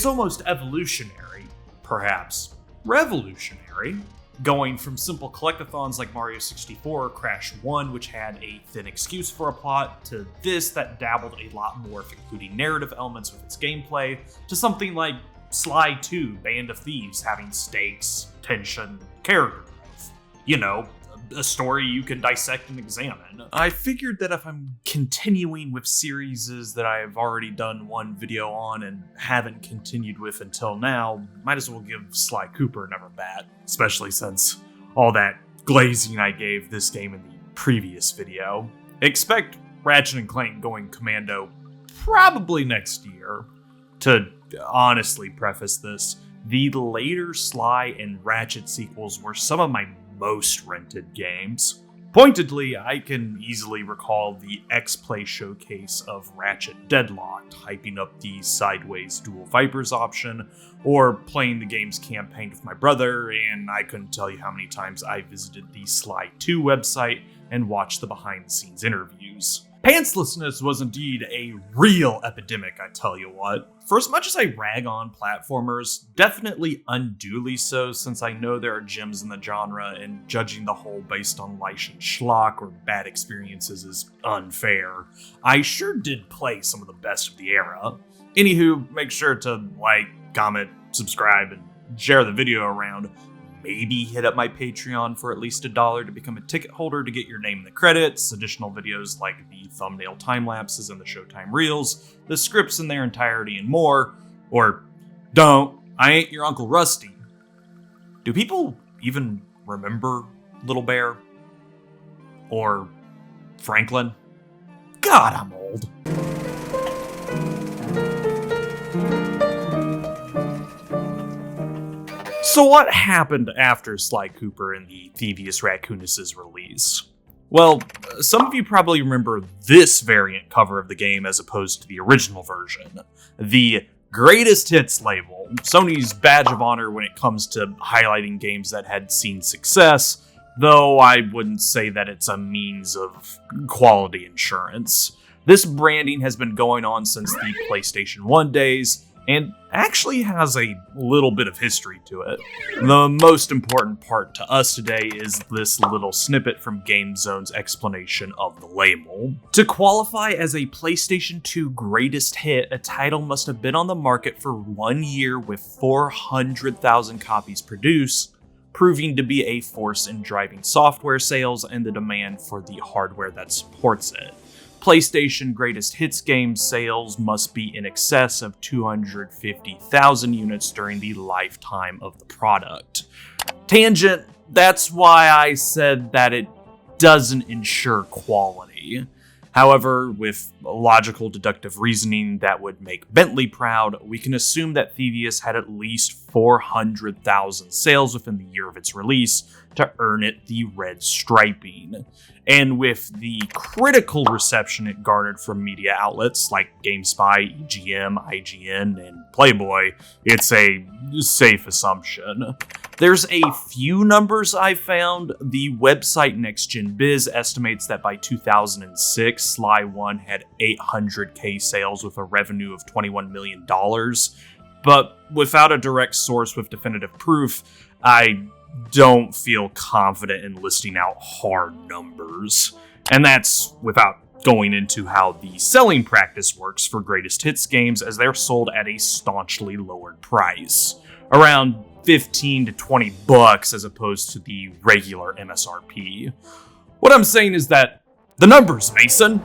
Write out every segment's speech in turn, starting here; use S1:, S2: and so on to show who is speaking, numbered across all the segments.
S1: It's almost evolutionary, perhaps revolutionary, going from simple collectathons like Mario 64 or Crash 1, which had a thin excuse for a plot, to this that dabbled a lot more, including narrative elements with its gameplay, to something like Sly 2, Band of Thieves, having stakes, tension, character growth. You know, a story you can dissect and examine. I figured that if I'm continuing with series that I've already done one video on and haven't continued with until now, might as well give Sly Cooper another bat, especially since all that glazing I gave this game in the previous video. Expect Ratchet and Clank going commando probably next year. To honestly preface this, the later Sly and Ratchet sequels were some of my most rented games. Pointedly, I can easily recall the X-Play showcase of Ratchet Deadlocked, hyping up the Sideways Dual Vipers option, or playing the game's campaign with my brother, and I couldn't tell you how many times I visited the Sly 2 website and watched the behind-the-scenes interviews. Pantslessness was indeed a real epidemic, I tell you what. For as much as I rag on platformers, definitely unduly so, since I know there are gems in the genre, and judging the whole based on licensed schlock or bad experiences is unfair, I sure did play some of the best of the era. Anywho, make sure to like, comment, subscribe, and share the video around. Maybe hit up my Patreon for at least $1 to become a ticket holder to get your name in the credits, additional videos like the thumbnail time-lapses and the Showtime Reels, the scripts in their entirety, and more. Or don't, I ain't your Uncle Rusty. Do people even remember Little Bear? Or Franklin? God, I'm old. So what happened after Sly Cooper and the Thievius Raccoonus' release? Well, some of you probably remember this variant cover of the game as opposed to the original version. The Greatest Hits label, Sony's badge of honor when it comes to highlighting games that had seen success, though I wouldn't say that it's a means of quality insurance. This branding has been going on since the PlayStation 1 days, and actually has a little bit of history to it. The most important part to us today is this little snippet from GameZone's explanation of the label. To qualify as a PlayStation 2 greatest hit, a title must have been on the market for 1 year with 400,000 copies produced, proving to be a force in driving software sales and the demand for the hardware that supports it. PlayStation Greatest Hits game sales must be in excess of 250,000 units during the lifetime of the product. Tangent, that's why I said that it doesn't ensure quality. However, with logical deductive reasoning that would make Bentley proud, we can assume that Thievius had at least 400,000 sales within the year of its release to earn it the red striping. And with the critical reception it garnered from media outlets like GameSpy, EGM, IGN, and Playboy, it's a safe assumption. There's a few numbers I found. The website NextGen Biz estimates that by 2006, Sly 1 had 800k sales with a revenue of $21 million. But without a direct source with definitive proof, I don't feel confident in listing out hard numbers. And that's without going into how the selling practice works for greatest hits games, as they're sold at a staunchly lowered price, around 15 to 20 bucks as opposed to the regular MSRP. What I'm saying is that the numbers, Mason,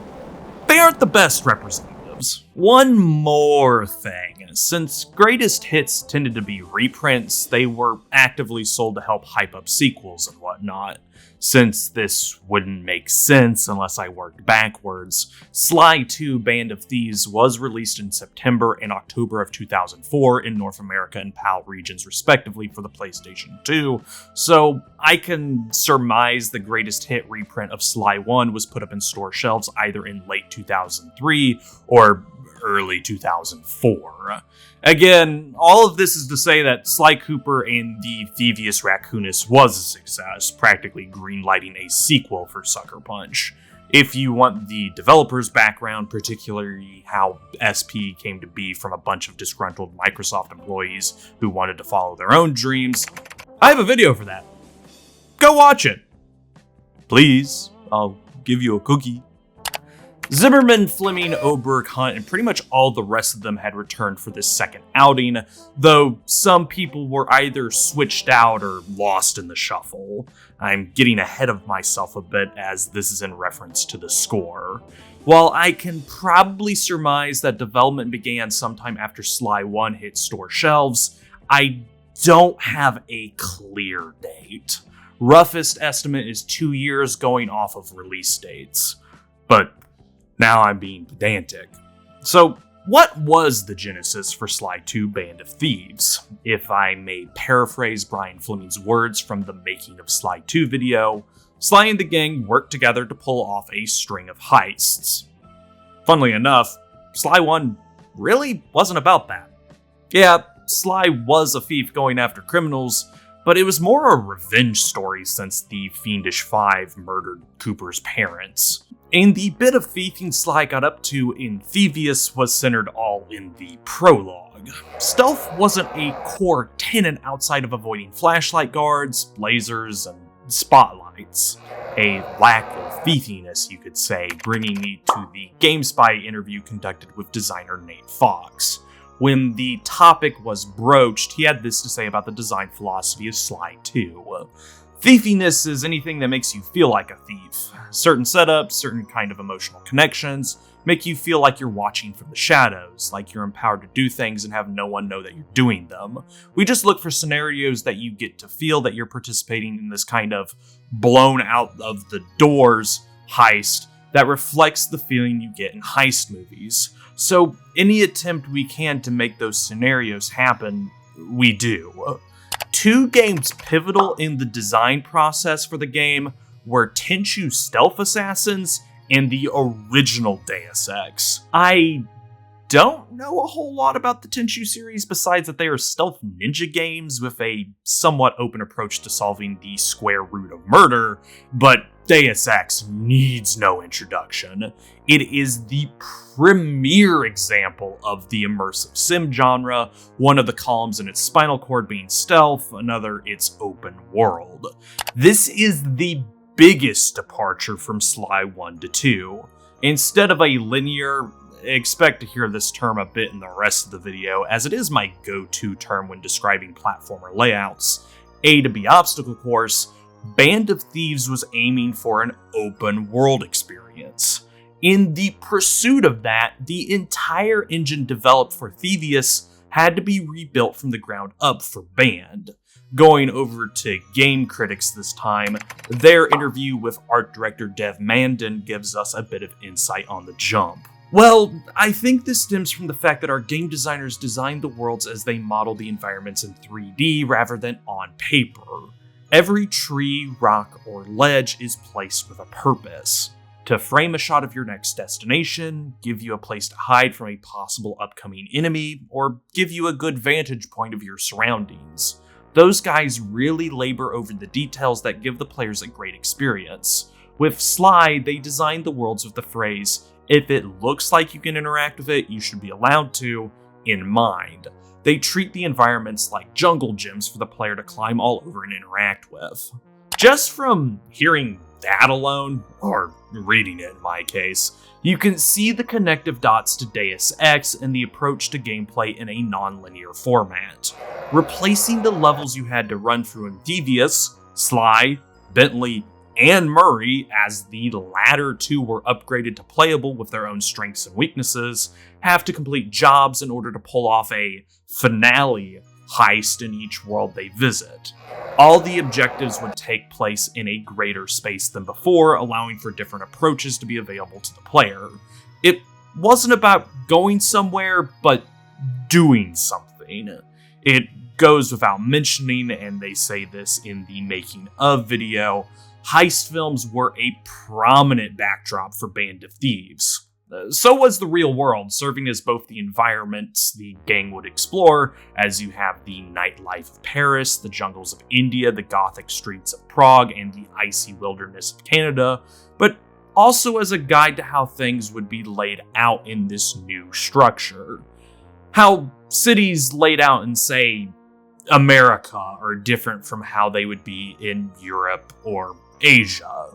S1: they aren't the best representatives. One more thing. Since greatest hits tended to be reprints, they were actively sold to help hype up sequels and whatnot. Since this wouldn't make sense unless I worked backwards, Sly 2 Band of Thieves was released in September and October of 2004 in North America and PAL regions respectively for the PlayStation 2, so I can surmise the greatest hit reprint of Sly 1 was put up in store shelves either in late 2003 or early 2004. Again, all of this is to say that Sly Cooper and the Thievius Raccoonus was a success, practically greenlighting a sequel for Sucker Punch. If you want the developer's background, particularly how SP came to be from a bunch of disgruntled Microsoft employees who wanted to follow their own dreams, I have a video for that. Go watch it. Please, I'll give you a cookie. Zimmerman, Fleming, Oberg, Hunt, and pretty much all the rest of them had returned for this second outing, though some people were either switched out or lost in the shuffle. I'm getting ahead of myself a bit as this is in reference to the score. While I can probably surmise that development began sometime after Sly 1 hit store shelves, I don't have a clear date. Roughest estimate is 2 years going off of release dates. But now I'm being pedantic. So, what was the genesis for Sly 2 Band of Thieves? If I may paraphrase Brian Fleming's words from the Making of Sly 2 video, Sly and the gang worked together to pull off a string of heists. Funnily enough, Sly 1 really wasn't about that. Yeah, Sly was a thief going after criminals, but it was more a revenge story since the Fiendish Five murdered Cooper's parents. And the bit of thieving Sly got up to in Thievius was centered all in the prologue. Stealth wasn't a core tenet outside of avoiding flashlight guards, lasers, and spotlights. A lack of thieviness, you could say, bringing me to the GameSpy interview conducted with designer Nate Fox. When the topic was broached, he had this to say about the design philosophy of Sly 2. Thieviness is anything that makes you feel like a thief. Certain setups, certain kind of emotional connections, make you feel like you're watching from the shadows, like you're empowered to do things and have no one know that you're doing them. We just look for scenarios that you get to feel that you're participating in this kind of blown out of the doors heist that reflects the feeling you get in heist movies. So any attempt we can to make those scenarios happen, we do. Two games pivotal in the design process for the game were Tenchu Stealth Assassins and the original Deus Ex. I don't know a whole lot about the Tenchu series besides that they are stealth ninja games with a somewhat open approach to solving the square root of murder, but Deus Ex needs no introduction. It is the premier example of the immersive sim genre, one of the columns in its spinal cord being stealth, another its open world. This is the biggest departure from Sly 1 to 2. Instead of a linear, expect to hear this term a bit in the rest of the video, as it is my go-to term when describing platformer layouts, A to B obstacle course, Band of Thieves was aiming for an open world experience. In the pursuit of that, the entire engine developed for Thievius had to be rebuilt from the ground up for Band. Going over to Game Critics this time, their interview with art director Dev Mandan gives us a bit of insight on the jump. Well, I think this stems from the fact that our game designers designed the worlds as they modeled the environments in 3D rather than on paper. Every tree, rock, or ledge is placed with a purpose. To frame a shot of your next destination, give you a place to hide from a possible upcoming enemy, or give you a good vantage point of your surroundings. Those guys really labor over the details that give the players a great experience. With Sly, they designed the worlds with the phrase, "If it looks like you can interact with it, you should be allowed to," in mind. They treat the environments like jungle gyms for the player to climb all over and interact with. Just from hearing that alone, or reading it in my case, you can see the connective dots to Deus Ex and the approach to gameplay in a non-linear format. Replacing the levels you had to run through in Thievius, Sly, Bentley, and Murray, as the latter two were upgraded to playable with their own strengths and weaknesses, have to complete jobs in order to pull off a finale heist in each world they visit. All the objectives would take place in a greater space than before, allowing for different approaches to be available to the player. It wasn't about going somewhere, but doing something. It goes without mentioning, and they say this in the making of video, heist films were a prominent backdrop for Band of Thieves. So was the real world, serving as both the environments the gang would explore, as you have the nightlife of Paris, the jungles of India, the gothic streets of Prague, and the icy wilderness of Canada, but also as a guide to how things would be laid out in this new structure. How cities laid out in, say, America are different from how they would be in Europe or Asia.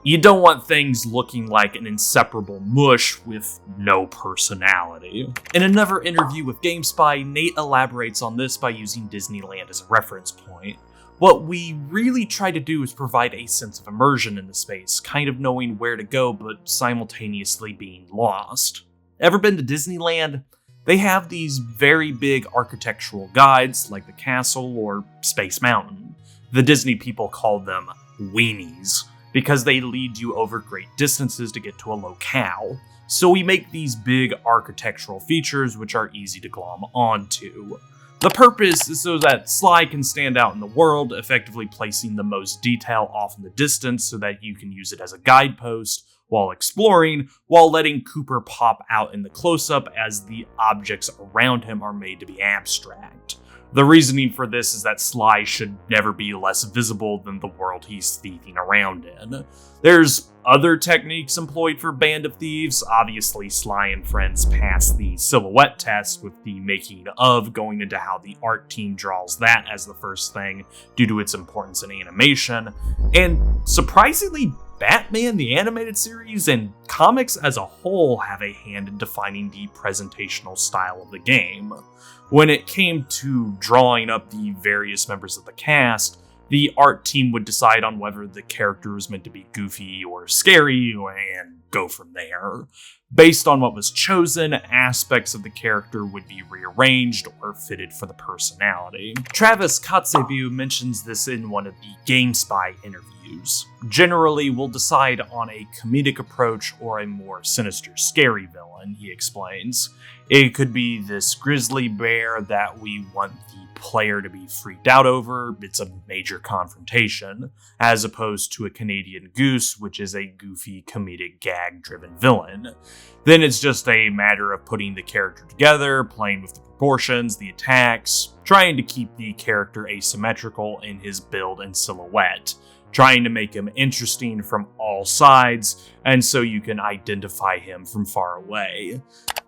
S1: You don't want things looking like an inseparable mush with no personality. In another interview with GameSpy, Nate elaborates on this by using Disneyland as a reference point. What we really try to do is provide a sense of immersion in the space, kind of knowing where to go but simultaneously being lost. Ever been to Disneyland? They have these very big architectural guides like the castle or Space Mountain. The Disney people call them weenies, because they lead you over great distances to get to a locale. So we make these big architectural features which are easy to glom onto. The purpose is so that Sly can stand out in the world, effectively placing the most detail off in the distance so that you can use it as a guidepost while exploring, while letting Cooper pop out in the close-up as the objects around him are made to be abstract. The reasoning for this is that Sly should never be less visible than the world he's thieving around in. There's other techniques employed for Band of Thieves. Obviously, Sly and friends pass the silhouette test, with the making of going into how the art team draws that as the first thing due to its importance in animation. And surprisingly, Batman the Animated Series and comics as a whole have a hand in defining the presentational style of the game. When it came to drawing up the various members of the cast, the art team would decide on whether the character was meant to be goofy or scary, and go from there. Based on what was chosen, aspects of the character would be rearranged or fitted for the personality. Travis Kotzebue mentions this in one of the GameSpy interviews. Generally, we'll decide on a comedic approach or a more sinister, scary villain, he explains. It could be this grizzly bear that we want the player to be freaked out over. It's a major confrontation, as opposed to a Canadian goose, which is a goofy, comedic, gag-driven villain. Then it's just a matter of putting the character together, playing with the proportions, the attacks, trying to keep the character asymmetrical in his build and silhouette, trying to make him interesting from all sides, and so you can identify him from far away.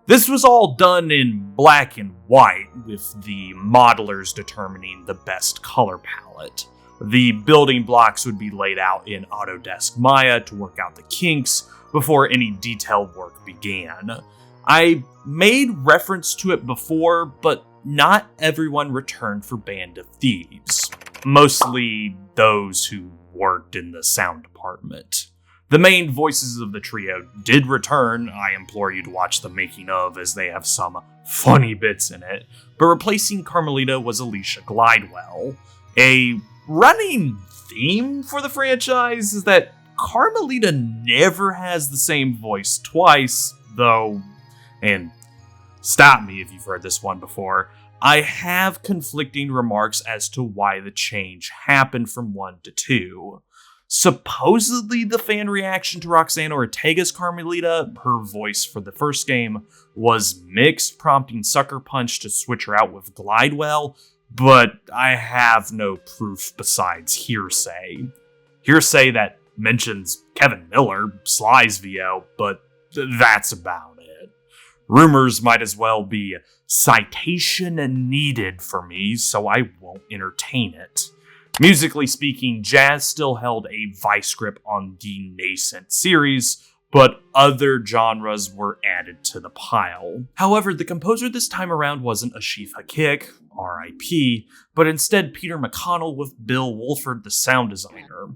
S1: This was all done in black and white, with the modelers determining the best color palette. The building blocks would be laid out in Autodesk Maya to work out the kinks before any detailed work began. I made reference to it before, but not everyone returned for Band of Thieves. Mostly those who worked in the sound department. The main voices of the trio did return. I implore you to watch the making of, as they have some funny bits in it, but replacing Carmelita was Alicia Glidewell. A running theme for the franchise is that Carmelita never has the same voice twice, though, and stop me if you've heard this one before, I have conflicting remarks as to why the change happened from 1 to 2. Supposedly, the fan reaction to Roxana Ortega's Carmelita, her voice for the first game, was mixed, prompting Sucker Punch to switch her out with Glidewell, but I have no proof besides hearsay. Hearsay that mentions Kevin Miller, Sly's VO, but that's about it. Rumors might as well be citation needed for me, so I won't entertain it. Musically speaking, jazz still held a vice grip on the nascent series, but other genres were added to the pile. However, the composer this time around wasn't Ashif Hakik, R.I.P., but instead Peter McConnell with Bill Wolford, the sound designer.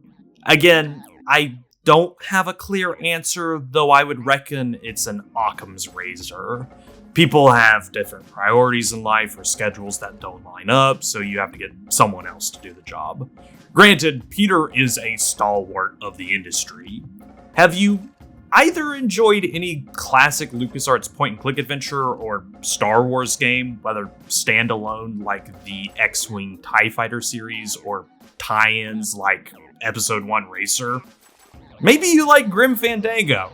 S1: Again, I don't have a clear answer, though I would reckon it's an Occam's razor. People have different priorities in life or schedules that don't line up, so you have to get someone else to do the job. Granted, Peter is a stalwart of the industry. Have you either enjoyed any classic LucasArts point-and-click adventure or Star Wars game, whether standalone like the X-Wing TIE Fighter series or tie-ins like Episode 1 Racer? Maybe you like Grim Fandango.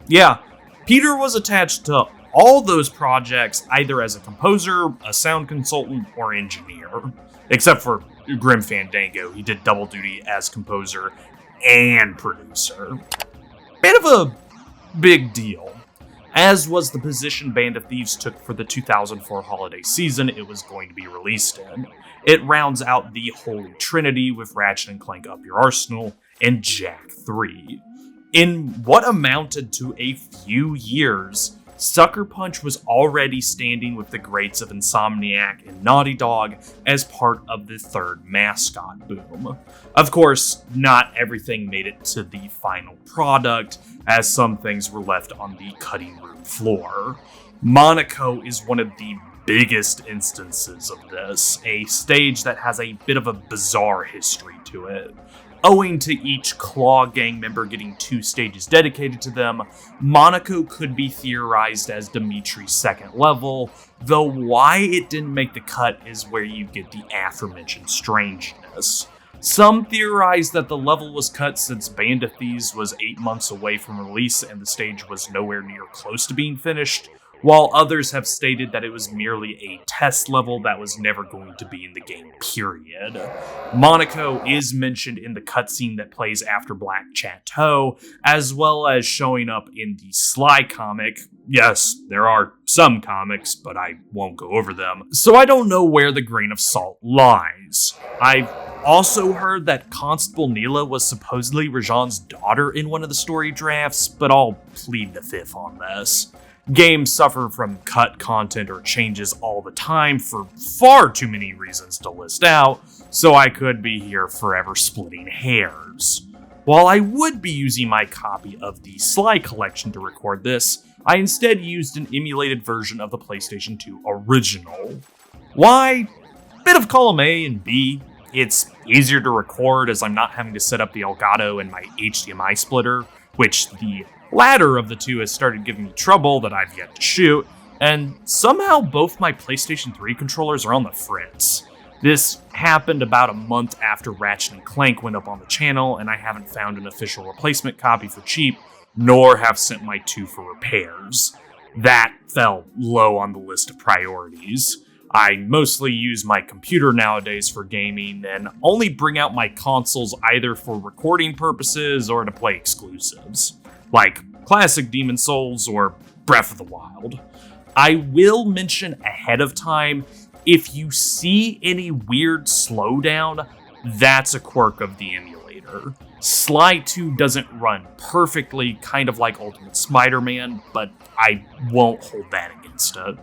S1: Yeah, Peter was attached to all those projects either as a composer, a sound consultant, or engineer. Except for Grim Fandango, he did double duty as composer and producer. bit of a big deal, as was the position Band of Thieves took for the 2004 holiday season it was going to be released in. It rounds out the Holy Trinity with Ratchet and Clank Up Your Arsenal and Jak 3. In what amounted to a few years, Sucker Punch was already standing with the greats of Insomniac and Naughty Dog as part of the Third Mascot Boom. Of course, not everything made it to the final product, as some things were left on the cutting room floor. Monaco is one of the biggest instances of this, a stage that has a bit of a bizarre history to it. Owing to each Klaww gang member getting 2 stages dedicated to them, Monaco could be theorized as Dimitri's second level, though why it didn't make the cut is where you get the aforementioned strangeness. Some theorize that the level was cut since Band of Thieves was 8 months away from release and the stage was nowhere near close to being finished, while others have stated that it was merely a test level that was never going to be in the game, period. Monaco is mentioned in the cutscene that plays after Black Chateau, as well as showing up in the Sly comic. Yes, there are some comics, but I won't go over them, so I don't know where the grain of salt lies. I've also heard that Constable Neela was supposedly Rajan's daughter in one of the story drafts, but I'll plead the fifth on this. Games suffer from cut content or changes all the time for far too many reasons to list out, so I could be here forever splitting hairs. While I would be using my copy of the Sly collection to record this, I instead used an emulated version of the PlayStation 2 original. Why? Bit of column A and B. It's easier to record as I'm not having to set up the Elgato and my HDMI splitter, which the latter of the two has started giving me trouble that I've yet to shoot, and somehow both my PlayStation 3 controllers are on the fritz. This happened about a month after Ratchet and Clank went up on the channel, and I haven't found an official replacement copy for cheap, nor have sent my 2 for repairs. That fell low on the list of priorities. I mostly use my computer nowadays for gaming, and only bring out my consoles either for recording purposes or to play exclusives, like classic Demon's Souls or Breath of the Wild. I will mention ahead of time, if you see any weird slowdown, that's a quirk of the emulator. Sly 2 doesn't run perfectly, kind of like Ultimate Spider-Man, but I won't hold that against it.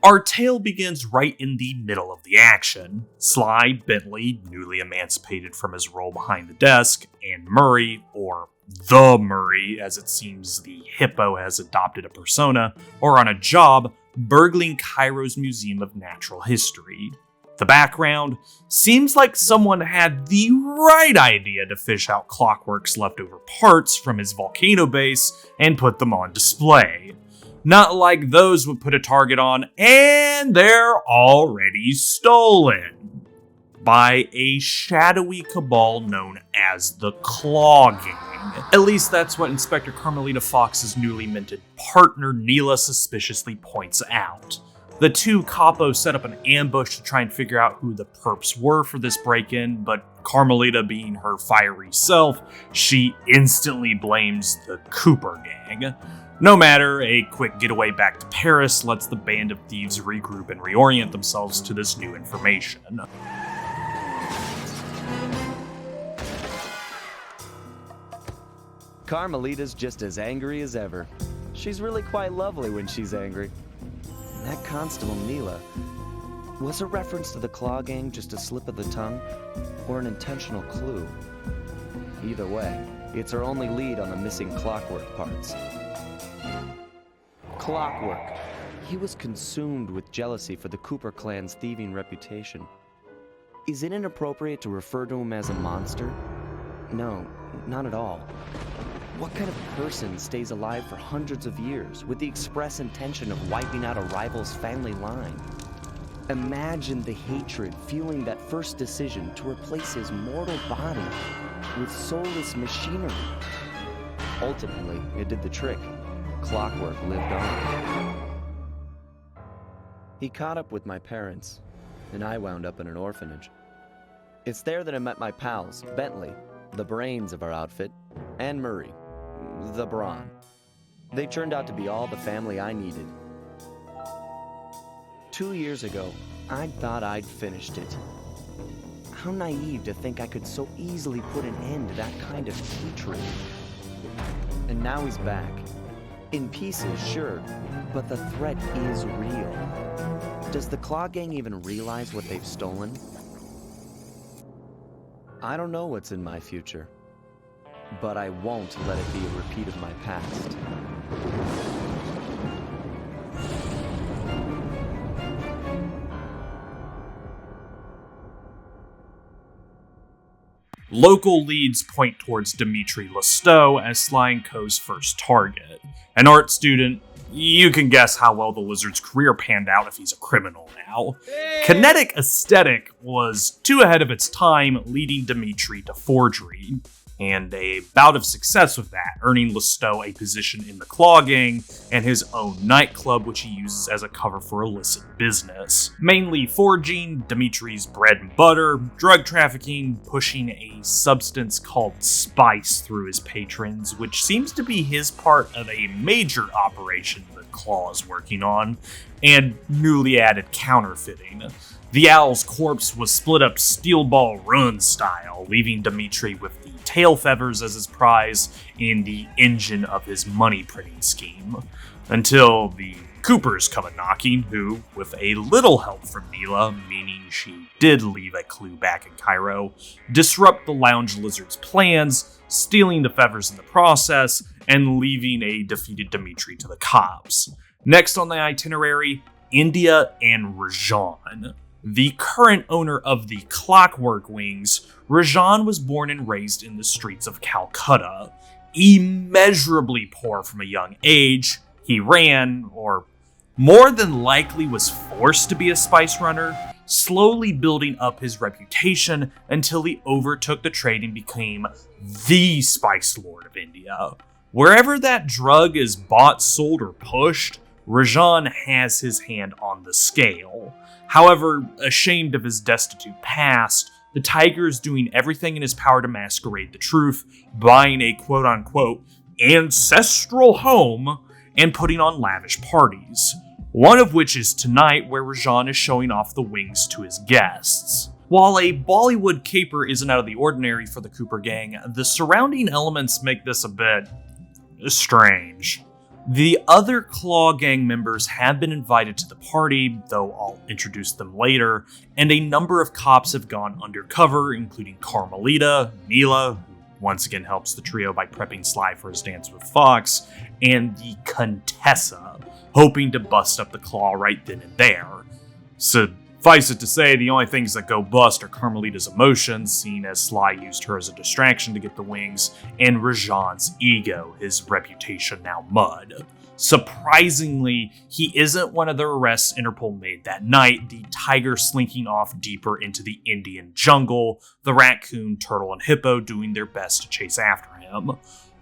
S1: Our tale begins right in the middle of the action. Sly, Bentley, newly emancipated from his role behind the desk, and Murray, or the Murray, as it seems the hippo has adopted a persona, are on a job burgling Cairo's Museum of Natural History. The background seems like someone had the right idea to fish out Clockwerk's leftover parts from his volcano base and put them on display. Not like those would put a target on, and they're already stolen by a shadowy cabal known as the Klaww Gang. At least that's what Inspector Carmelita Fox's newly minted partner Neela suspiciously points out. The two capos set up an ambush to try and figure out who the perps were for this break-in, but Carmelita being her fiery self, she instantly blames the Cooper gang. No matter, a quick getaway back to Paris lets the Band of Thieves regroup and reorient themselves to this new information.
S2: Carmelita's just as angry as ever. She's really quite lovely when she's angry. And that Constable Neela, was a reference to the Klaww Gang just a slip of the tongue, or an intentional clue? Either way, it's our only lead on the missing Clockwerk parts. Clockwerk. He was consumed with jealousy for the Cooper clan's thieving reputation. Is it inappropriate to refer to him as a monster? No, not at all. What kind of person stays alive for hundreds of years with the express intention of wiping out a rival's family line? Imagine the hatred fueling that first decision to replace his mortal body with soulless machinery. Ultimately, it did the trick. Clockwerk lived on. He caught up with my parents, and I wound up in an orphanage. It's there that I met my pals, Bentley, the brains of our outfit, and Murray, the brawn. They turned out to be all the family I needed. 2 years ago, I thought I'd finished it. How naive to think I could so easily put an end to that kind of hatred. And now he's back. In pieces, sure, but the threat is real. Does the Klaww gang even realize what they've stolen? I don't know what's in my future, but I won't let it be a repeat of my past.
S1: Local leads point towards Dimitri Lestow as Sly & Co.'s first target. An art student, you can guess how well the lizard's career panned out if he's a criminal now. Kinetic aesthetic was too ahead of its time, leading Dimitri to forgery. And a bout of success with that, earning Lestow a position in the Klaww gang and his own nightclub, which he uses as a cover for illicit business. Mainly forging, Dimitri's bread and butter, drug trafficking, pushing a substance called spice through his patrons, which seems to be his part of a major operation the Klaww is working on, and newly added counterfeiting. The owl's corpse was split up steel ball run style, leaving Dimitri with the tail feathers as his prize and the engine of his money printing scheme. Until the Coopers come a-knocking, who, with a little help from Neela, meaning she did leave a clue back in Cairo, disrupt the lounge lizard's plans, stealing the feathers in the process, and leaving a defeated Dimitri to the cops. Next on the itinerary, India and Rajan. The current owner of the Clockwerk wings, Rajan was born and raised in the streets of Calcutta. Immeasurably poor from a young age, he ran, or more than likely was forced to be a spice runner, slowly building up his reputation until he overtook the trade and became the spice lord of India. Wherever that drug is bought, sold, or pushed, Rajan has his hand on the scale. However, ashamed of his destitute past, the tiger is doing everything in his power to masquerade the truth, buying a quote-unquote ancestral home and putting on lavish parties. One of which is tonight, where Rajan is showing off the wings to his guests. While a Bollywood caper isn't out of the ordinary for the Cooper gang, the surrounding elements make this a bit strange. The other Klaww gang members have been invited to the party, though I'll introduce them later, and a number of cops have gone undercover, including Carmelita, Neela, who once again helps the trio by prepping Sly for his dance with Fox, and the Contessa, hoping to bust up the Klaww right then and there. Suffice it to say, the only things that go bust are Carmelita's emotions, seeing as Sly used her as a distraction to get the wings, and Rajan's ego, his reputation now mud. Surprisingly, he isn't one of the arrests Interpol made that night, the tiger slinking off deeper into the Indian jungle, the raccoon, turtle, and hippo doing their best to chase after him.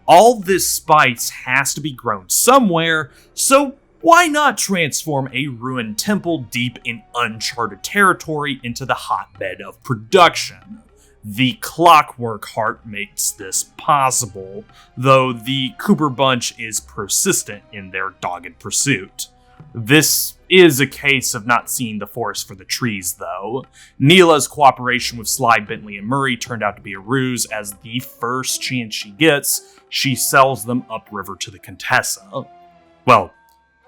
S1: All this spice has to be grown somewhere, so why not transform a ruined temple deep in uncharted territory into the hotbed of production? The Clockwerk heart makes this possible, though the Cooper bunch is persistent in their dogged pursuit. This is a case of not seeing the forest for the trees, though. Neela's cooperation with Sly, Bentley, and Murray turned out to be a ruse, as the first chance she gets, she sells them upriver to the Contessa. Well,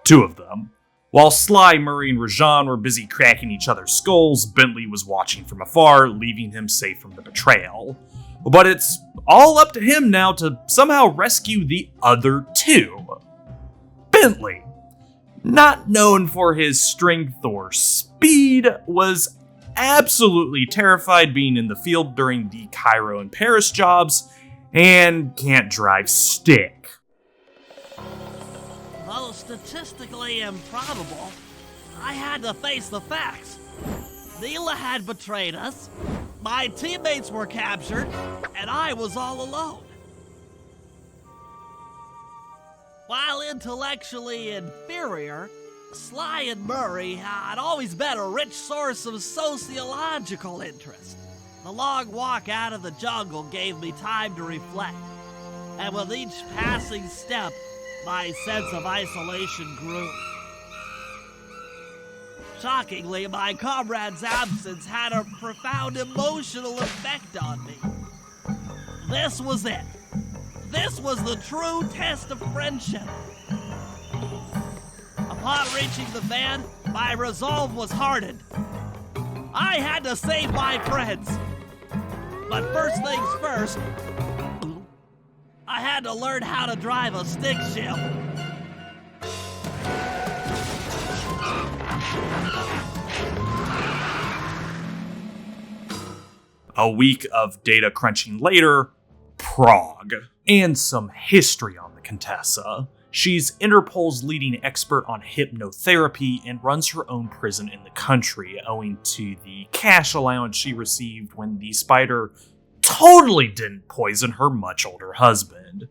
S1: two of them. While Sly, Murray, and Rajan were busy cracking each other's skulls, Bentley was watching from afar, leaving him safe from the betrayal. But it's all up to him now to somehow rescue the other two. Bentley, not known for his strength or speed, was absolutely terrified being in the field during the Cairo and Paris jobs, and can't drive stick.
S3: Though statistically improbable, I had to face the facts. Neela had betrayed us, my teammates were captured, and I was all alone. While intellectually inferior, Sly and Murray had always been a rich source of sociological interest. The long walk out of the jungle gave me time to reflect, and with each passing step, my sense of isolation grew. Shockingly, my comrade's absence had a profound emotional effect on me. This was it. This was the true test of friendship. Upon reaching the van, my resolve was hardened. I had to save my friends. But first things first, I had to learn how to drive a stick shift.
S1: A week of data crunching later, Prague. And some history on the Contessa. She's Interpol's leading expert on hypnotherapy and runs her own prison in the country, owing to the cash allowance she received when the spider totally didn't poison her much older husband.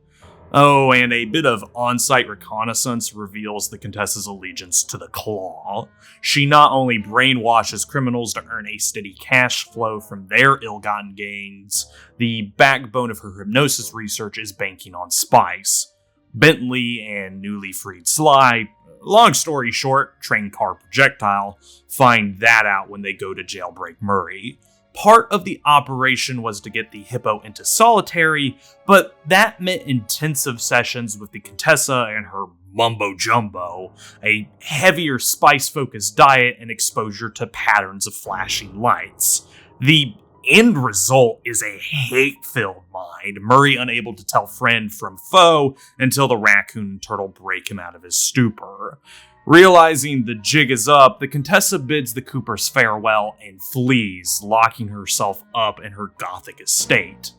S1: Oh, and a bit of on-site reconnaissance reveals the Contessa's allegiance to the Klaww. She not only brainwashes criminals to earn a steady cash flow from their ill-gotten gains, the backbone of her hypnosis research is banking on spice. Bentley and newly freed Sly, long story short, train car projectile, find that out when they go to jailbreak Murray. Part of the operation was to get the hippo into solitary, but that meant intensive sessions with the Contessa and her mumbo-jumbo, a heavier spice-focused diet, and exposure to patterns of flashing lights. The end result is a hate-filled mind, Murray unable to tell friend from foe until the raccoon and turtle break him out of his stupor. Realizing the jig is up, the Contessa bids the Coopers farewell and flees, locking herself up in her gothic estate.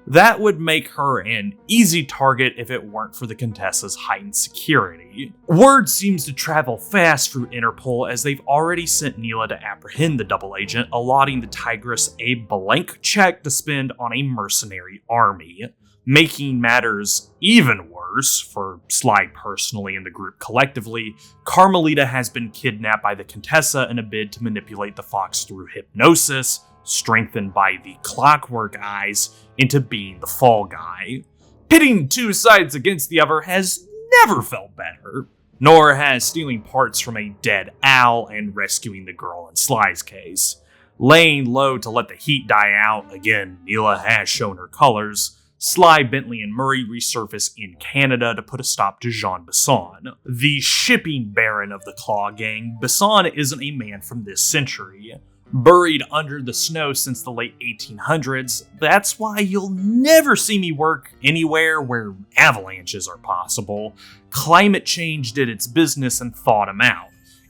S1: That would make her an easy target if it weren't for the Contessa's heightened security. Word seems to travel fast through Interpol as they've already sent Neela to apprehend the double agent, allotting the Tigress a blank check to spend on a mercenary army. Making matters even worse, for Sly personally and the group collectively, Carmelita has been kidnapped by the Contessa in a bid to manipulate the fox through hypnosis, strengthened by the Clockwerk eyes, into being the fall guy. Pitting two sides against the other has never felt better, nor has stealing parts from a dead owl and rescuing the girl in Sly's case. Laying low to let the heat die out, again, Neela has shown her colors. Sly, Bentley, and Murray resurface in Canada to put a stop to Jean Besson. The shipping baron of the Klaww gang, Besson isn't a man from this century. Buried under the snow since the late 1800s, that's why you'll never see me work anywhere where avalanches are possible. Climate change did its business and thawed him out.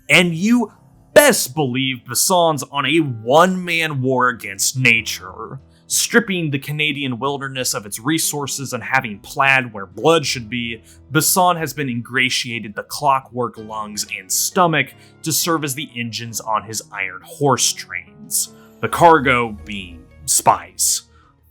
S1: And you best believe Besson's on a one-man war against nature. Stripping the Canadian wilderness of its resources and having plaid where blood should be, Besson has been ingratiated the Clockwerk lungs and stomach to serve as the engines on his iron horse trains, the cargo being spice.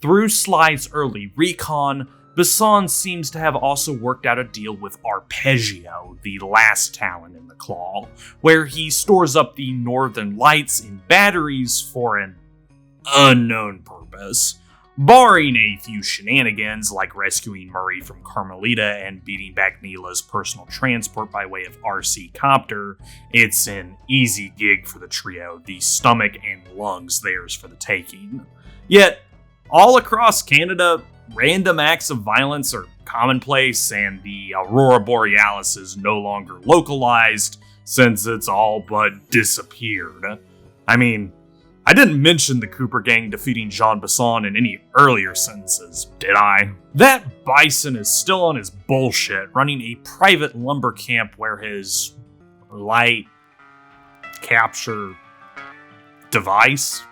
S1: Through Sly's early recon, Besson seems to have also worked out a deal with Arpeggio, the last talent in the Klaww, where he stores up the Northern Lights in batteries for an unknown purpose. Barring a few shenanigans like rescuing Murray from Carmelita and beating back Neela's personal transport by way of RC Copter, it's an easy gig for the trio, the stomach and lungs theirs for the taking. Yet, all across Canada, random acts of violence are commonplace and the Aurora Borealis is no longer localized since it's all but disappeared. I mean, I didn't mention the Cooper gang defeating Jean Besson in any earlier sentences, did I? That bison is still on his bullshit, running a private lumber camp where his light capture device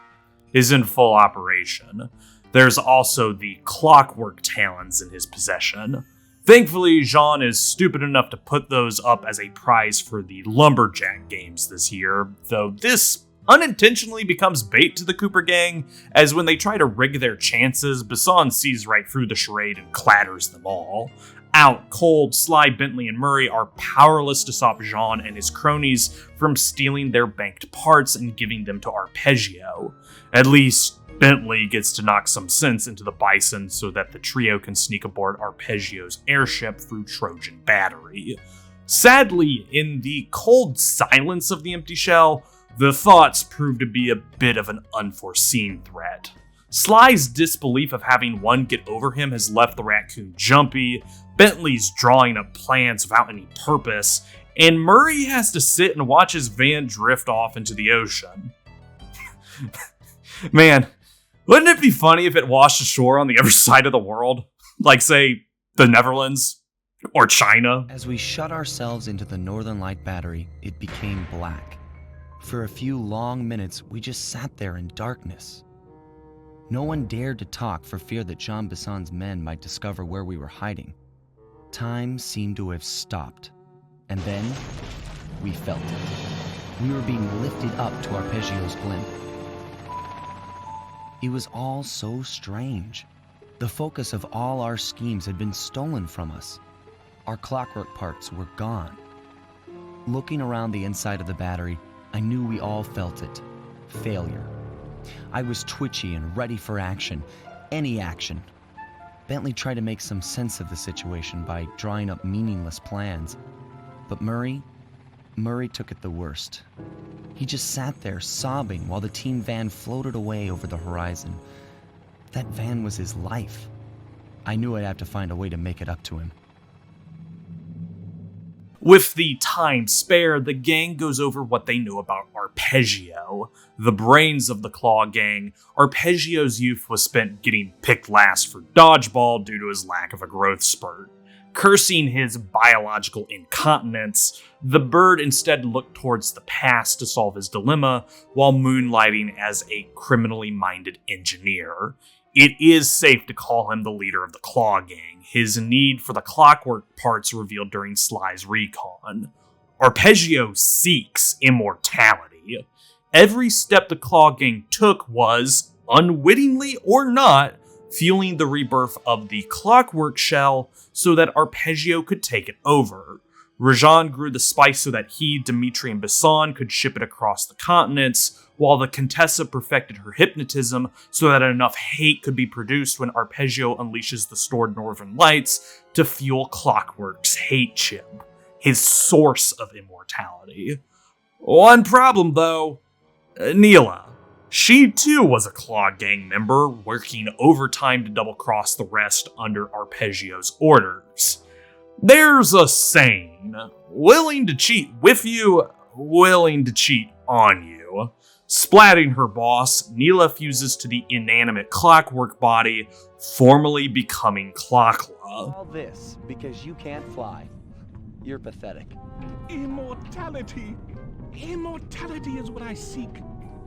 S1: is in full operation. There's also the Clockwerk talons in his possession. Thankfully, Jean is stupid enough to put those up as a prize for the Lumberjack games this year, though this unintentionally becomes bait to the Cooper gang, as when they try to rig their chances, Besson sees right through the charade and clatters them all. Out cold, Sly, Bentley, and Murray are powerless to stop Jean and his cronies from stealing their banked parts and giving them to Arpeggio. At least, Bentley gets to knock some sense into the Bison so that the trio can sneak aboard Arpeggio's airship through Trojan Battery. Sadly, in the cold silence of the empty shell, the thoughts prove to be a bit of an unforeseen threat. Sly's disbelief of having one get over him has left the raccoon jumpy, Bentley's drawing up plans without any purpose, and Murray has to sit and watch his van drift off into the ocean. Man, wouldn't it be funny if it washed ashore on the other side of the world? Like, say, the Netherlands? Or China?
S2: As we shut ourselves into the Northern Light Battery, it became black. For a few long minutes, we just sat there in darkness. No one dared to talk for fear that Jean Bisson's men might discover where we were hiding. Time seemed to have stopped. And then, we felt it. We were being lifted up to Arpeggio's blimp. It was all so strange. The focus of all our schemes had been stolen from us. Our Clockwerk parts were gone. Looking around the inside of the battery, I knew we all felt it. Failure. I was twitchy and ready for action. Any action. Bentley tried to make some sense of the situation by drawing up meaningless plans. But Murray took it the worst. He just sat there sobbing while the team van floated away over the horizon. That van was his life. I knew I'd have to find a way to make it up to him.
S1: With the time spared, the gang goes over what they know about Arpeggio. The brains of the Klaww gang, Arpeggio's youth was spent getting picked last for dodgeball due to his lack of a growth spurt. Cursing his biological incontinence, the bird instead looked towards the past to solve his dilemma while moonlighting as a criminally minded engineer. It is safe to call him the leader of the Klaww gang, his need for the Clockwerk parts revealed during Sly's recon. Arpeggio seeks immortality. Every step the Klaww gang took was, unwittingly or not, fueling the rebirth of the Clockwerk shell so that Arpeggio could take it over. Rajan grew the spice so that he, Dimitri, and Bisson could ship it across the continents, while the Contessa perfected her hypnotism so that enough hate could be produced when Arpeggio unleashes the stored northern lights to fuel Clockwerk's hate chip, his source of immortality. One problem, though, Neela. She too was a Klaww gang member, working overtime to double-cross the rest under Arpeggio's orders. There's a saying, willing to cheat with you, willing to cheat on you. Splatting her boss, Neela fuses to the inanimate Clockwerk body, formally becoming Klaww.
S2: All this because you can't fly. You're pathetic.
S4: Immortality! Immortality is what I seek.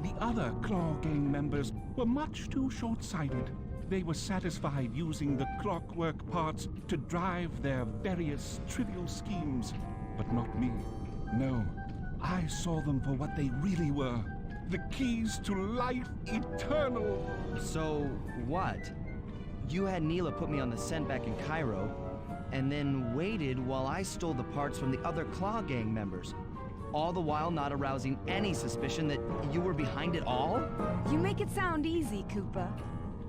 S4: The other Klaww gang members were much too short-sighted. They were satisfied using the Clockwerk parts to drive their various trivial schemes. But not me. No, I saw them for what they really were. The keys to life eternal.
S2: So, what? You had Neela put me on the scent back in Cairo, and then waited while I stole the parts from the other Klaww gang members. All the while not arousing any suspicion that you were behind it all?
S5: You make it sound easy, Cooper.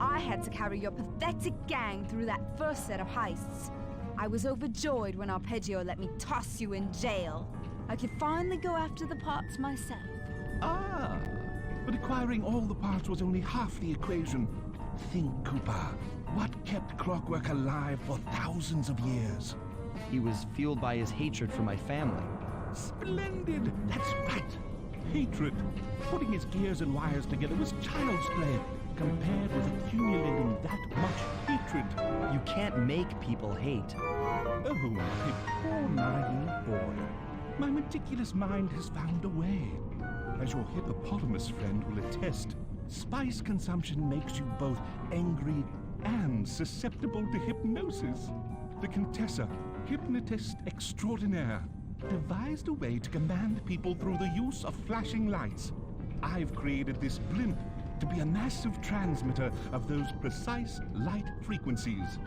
S5: I had to carry your pathetic gang through that first set of heists. I was overjoyed when Arpeggio let me toss you in jail. I could finally go after the parts myself.
S4: Ah, but acquiring all the parts was only half the equation. Think, Cooper. What kept Clockwerk alive for thousands of years?
S2: He was fueled by his hatred for my family.
S4: Splendid! That's right. Hatred. Putting his gears and wires together was child's play compared with accumulating that much hatred.
S2: You can't make people hate.
S4: Oh, my poor naive boy. My meticulous mind has found a way. As your hippopotamus friend will attest, spice consumption makes you both angry and susceptible to hypnosis. The Contessa, hypnotist extraordinaire, devised a way to command people through the use of flashing lights. I've created this blimp to be a massive transmitter of those precise light frequencies.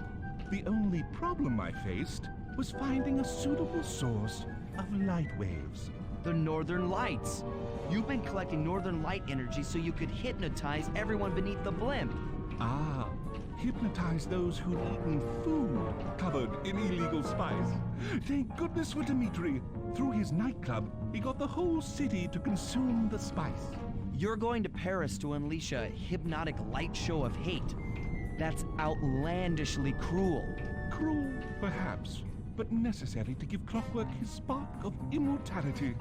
S4: The only problem I faced was finding a suitable source of light waves.
S2: The Northern Lights. You've been collecting northern light energy so you could hypnotize everyone beneath the blimp.
S4: Ah, hypnotize those who'd eaten food covered in illegal spice. Thank goodness for Dimitri. Through his nightclub, he got the whole city to consume the spice.
S2: You're going to Paris to unleash a hypnotic light show of hate. That's outlandishly cruel.
S4: Cruel, perhaps, but necessary to give Clockwerk his spark of immortality.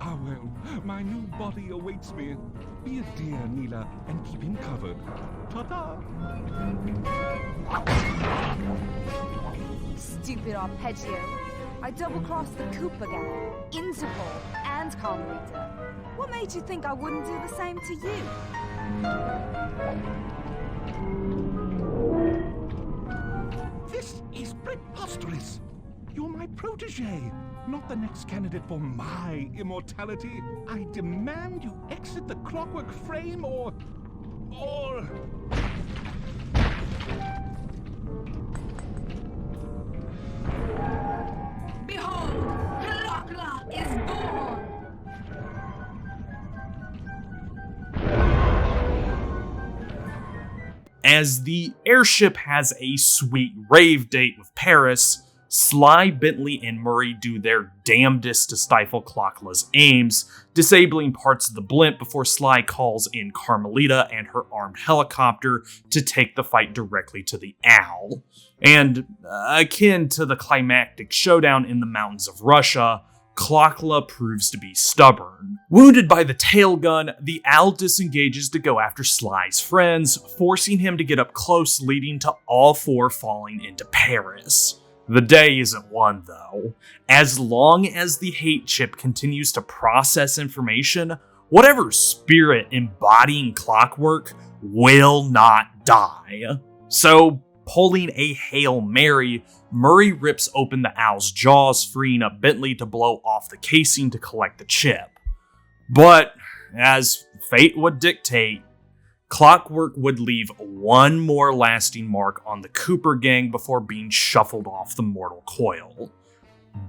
S4: Ah well, my new body awaits me. Be a dear, Neela, and keep him covered. Ta-ta!
S5: Stupid arpeggio. I double-crossed the Cooper gang, Interpol, and Carmelita. What made you think I wouldn't do the same to you?
S4: This is preposterous! You're my protege, not the next candidate for my immortality. I demand you exit the Clockwerk frame or...
S5: Behold, Klaww is born!
S1: As the airship has a sweet rave date with Paris, Sly, Bentley, and Murray do their damnedest to stifle Klaww's aims, disabling parts of the blimp before Sly calls in Carmelita and her armed helicopter to take the fight directly to the Owl. And, akin to the climactic showdown in the mountains of Russia, Klaww proves to be stubborn. Wounded by the tail gun, the Owl disengages to go after Sly's friends, forcing him to get up close, leading to all four falling into Paris. The day isn't won, though. As long as the hate chip continues to process information, whatever spirit embodying Clockwerk will not die. So, pulling a Hail Mary, Murray rips open the Owl's jaws, freeing up Bentley to blow off the casing to collect the chip. But, as fate would dictate, Clockwerk would leave one more lasting mark on the Cooper gang before being shuffled off the mortal coil.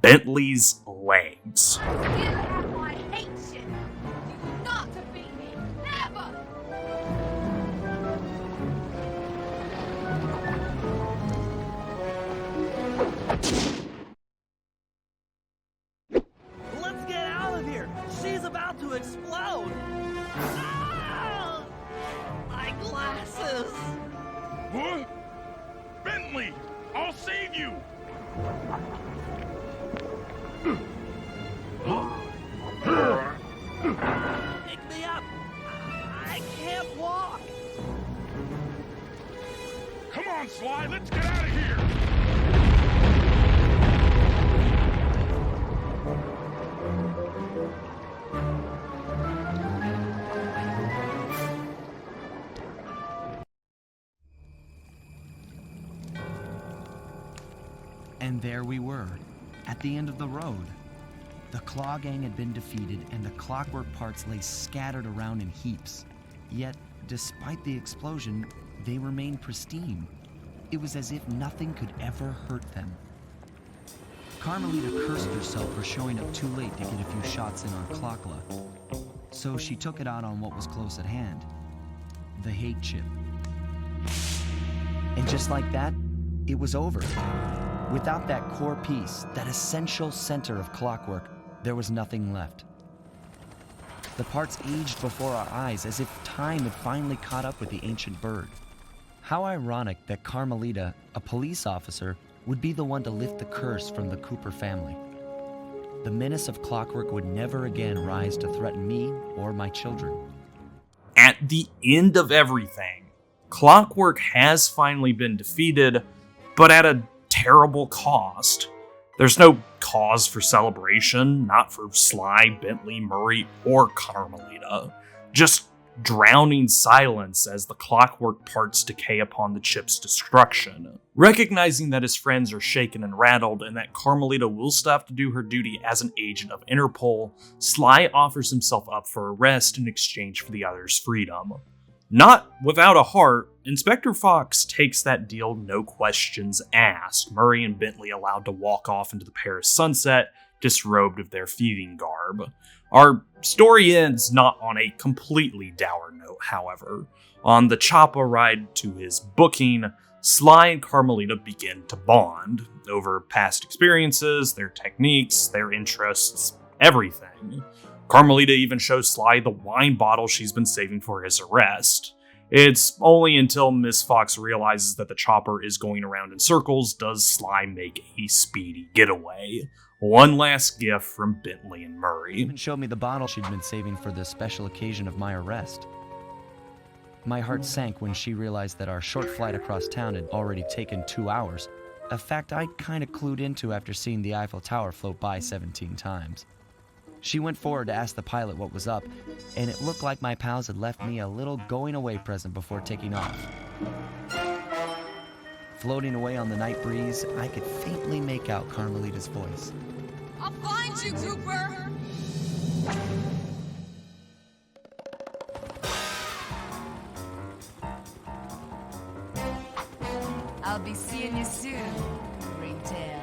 S1: Bentley's legs.
S5: You have my hate shit! You will not defeat me! Never!
S3: Let's get out of here! She's about to explode! Ah! My glasses!
S6: What? Bentley! I'll save you!
S3: Pick me up! I can't walk!
S6: Come on, Sly, let's get out of here!
S2: And there we were, at the end of the road. The Klaww gang had been defeated, and the Clockwerk parts lay scattered around in heaps. Yet, despite the explosion, they remained pristine. It was as if nothing could ever hurt them. Carmelita cursed herself for showing up too late to get a few shots in on Klaww. So she took it out on what was close at hand, the hate chip. And just like that, it was over. Without that core piece, that essential center of Clockwerk, there was nothing left. The parts aged before our eyes as if time had finally caught up with the ancient bird. How ironic that Carmelita, a police officer, would be the one to lift the curse from the Cooper family. The menace of Clockwerk would never again rise to threaten me or my children.
S1: At the end of everything, Clockwerk has finally been defeated, but at a terrible cost. There's no cause for celebration, not for Sly, Bentley, Murray, or Carmelita. Just drowning silence as the Clockwerk parts decay upon the chip's destruction. Recognizing that his friends are shaken and rattled and that Carmelita will still have to do her duty as an agent of Interpol, Sly offers himself up for arrest in exchange for the other's freedom. Not without a heart, Inspector Fox takes that deal no questions asked, Murray and Bentley allowed to walk off into the Paris sunset, disrobed of their thieving garb. Our story ends not on a completely dour note, however. On the Choppa ride to his booking, Sly and Carmelita begin to bond over past experiences, their techniques, their interests, everything. Carmelita even shows Sly the wine bottle she's been saving for his arrest. It's only until Miss Fox realizes that the chopper is going around in circles does Sly make a speedy getaway. One last gift from Bentley and Murray.
S2: Even showed me the bottle she'd been saving for the special occasion of my arrest. My heart sank when she realized that our short flight across town had already taken 2 hours, a fact I'd kinda clued into after seeing the Eiffel Tower float by 17 times. She went forward to ask the pilot what was up, and it looked like my pals had left me a little going-away present before taking off. Floating away on the night breeze, I could faintly make out Carmelita's voice.
S5: I'll find you, Cooper! I'll be seeing you soon, Ringtail.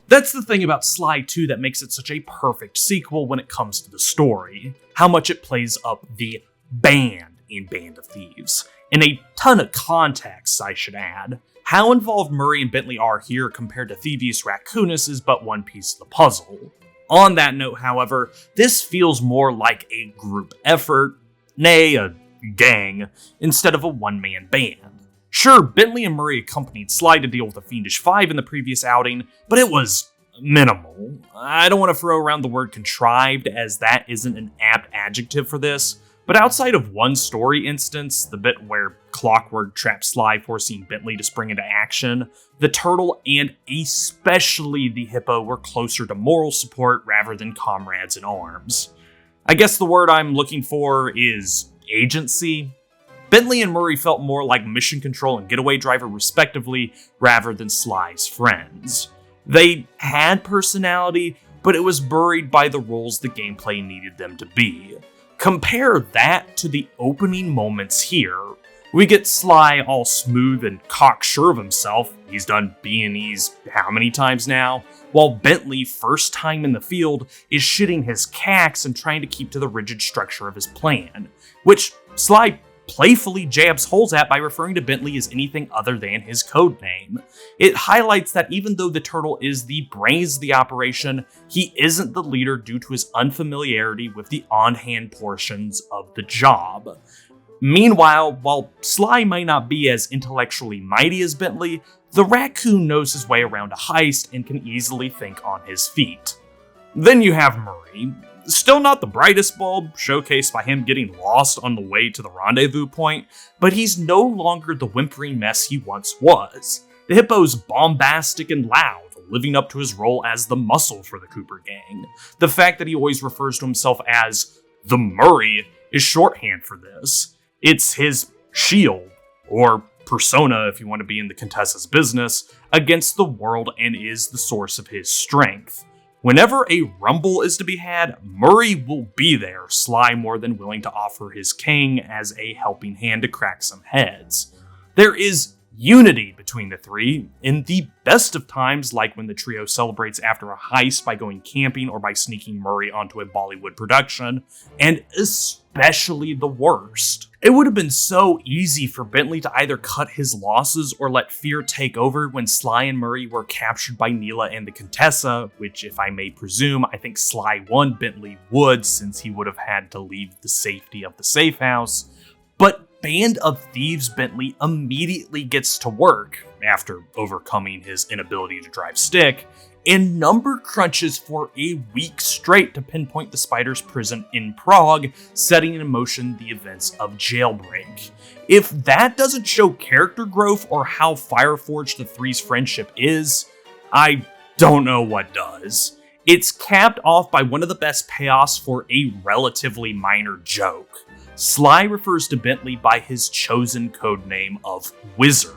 S1: That's the thing about Sly 2 that makes it such a perfect sequel when it comes to the story. How much it plays up the band in Band of Thieves. In a ton of context, I should add. How involved Murray and Bentley are here compared to Thievius Raccoonus is but one piece of the puzzle. On that note, however, this feels more like a group effort, nay, a gang, instead of a one-man band. Sure, Bentley and Murray accompanied Sly to deal with the Fiendish Five in the previous outing, but it was minimal. I don't want to throw around the word contrived, as that isn't an apt adjective for this, but outside of one story instance, the bit where Clockwerk traps Sly forcing Bentley to spring into action, the turtle and especially the hippo were closer to moral support rather than comrades in arms. I guess the word I'm looking for is agency. Bentley and Murray felt more like mission control and getaway driver respectively, rather than Sly's friends. They had personality, but it was buried by the roles the gameplay needed them to be. Compare that to the opening moments here. We get Sly all smooth and cocksure of himself, he's done B&Es how many times now, while Bentley, first time in the field, is shitting his cacks and trying to keep to the rigid structure of his plan, which Sly playfully jabs holes at by referring to Bentley as anything other than his code name. It highlights that even though the turtle is the brains of the operation, he isn't the leader due to his unfamiliarity with the on-hand portions of the job. Meanwhile, while Sly might not be as intellectually mighty as Bentley, the raccoon knows his way around a heist and can easily think on his feet. Then you have Murray. Still not the brightest bulb, showcased by him getting lost on the way to the rendezvous point, but he's no longer the whimpering mess he once was. The hippo's bombastic and loud, living up to his role as the muscle for the Cooper gang. The fact that he always refers to himself as the Murray is shorthand for this. It's his shield, or persona if you want to be in the Contessa's business, against the world and is the source of his strength. Whenever a rumble is to be had, Murray will be there, Sly more than willing to offer his king as a helping hand to crack some heads. There is unity between the three, in the best of times, like when the trio celebrates after a heist by going camping or by sneaking Murray onto a Bollywood production, and especially the worst. It would have been so easy for Bentley to either cut his losses or let fear take over when Sly and Murray were captured by Neela and the Contessa, which, if I may presume, I think Sly won, Bentley would, since he would have had to leave the safety of the safe house. But Band of Thieves Bentley immediately gets to work, after overcoming his inability to drive stick, and number crunches for a week straight to pinpoint the spider's prison in Prague, setting in motion the events of Jailbreak. If that doesn't show character growth or how fireforged the three's friendship is, I don't know what does. It's capped off by one of the best payoffs for a relatively minor joke. Sly refers to Bentley by his chosen codename of Wizard.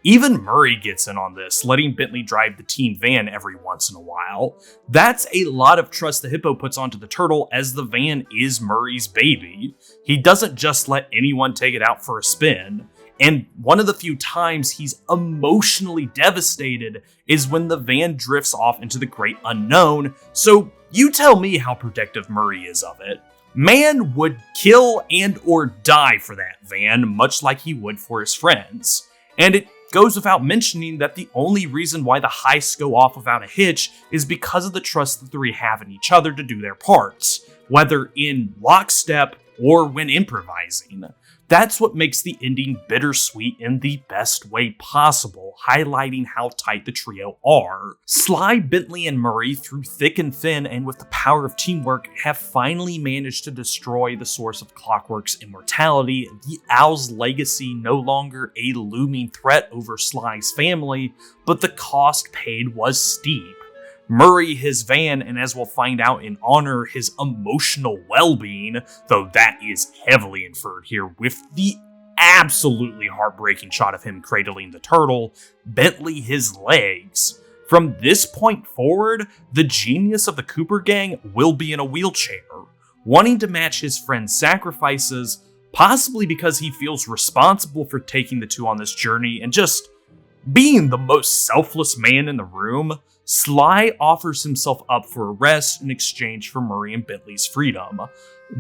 S1: Even Murray gets in on this, letting Bentley drive the team van every once in a while. That's a lot of trust the hippo puts onto the turtle, as the van is Murray's baby. He doesn't just let anyone take it out for a spin. And one of the few times he's emotionally devastated is when the van drifts off into the great unknown, so you tell me how protective Murray is of it. Man would kill and or die for that van, much like he would for his friends. And it goes without mentioning that the only reason why the heists go off without a hitch is because of the trust the three have in each other to do their parts, whether in lockstep or when improvising. That's what makes the ending bittersweet in the best way possible, highlighting how tight the trio are. Sly, Bentley, and Murray, through thick and thin and with the power of teamwork, have finally managed to destroy the source of Clockwerk's immortality, the Owl's legacy no longer a looming threat over Sly's family, but the cost paid was steep. Murray, his van, and as we'll find out in Honor, his emotional well-being, though that is heavily inferred here with the absolutely heartbreaking shot of him cradling the turtle, Bentley, his legs. From this point forward, the genius of the Cooper gang will be in a wheelchair, wanting to match his friend's sacrifices, possibly because he feels responsible for taking the two on this journey and just being the most selfless man in the room. Sly offers himself up for arrest in exchange for Murray and Bentley's freedom,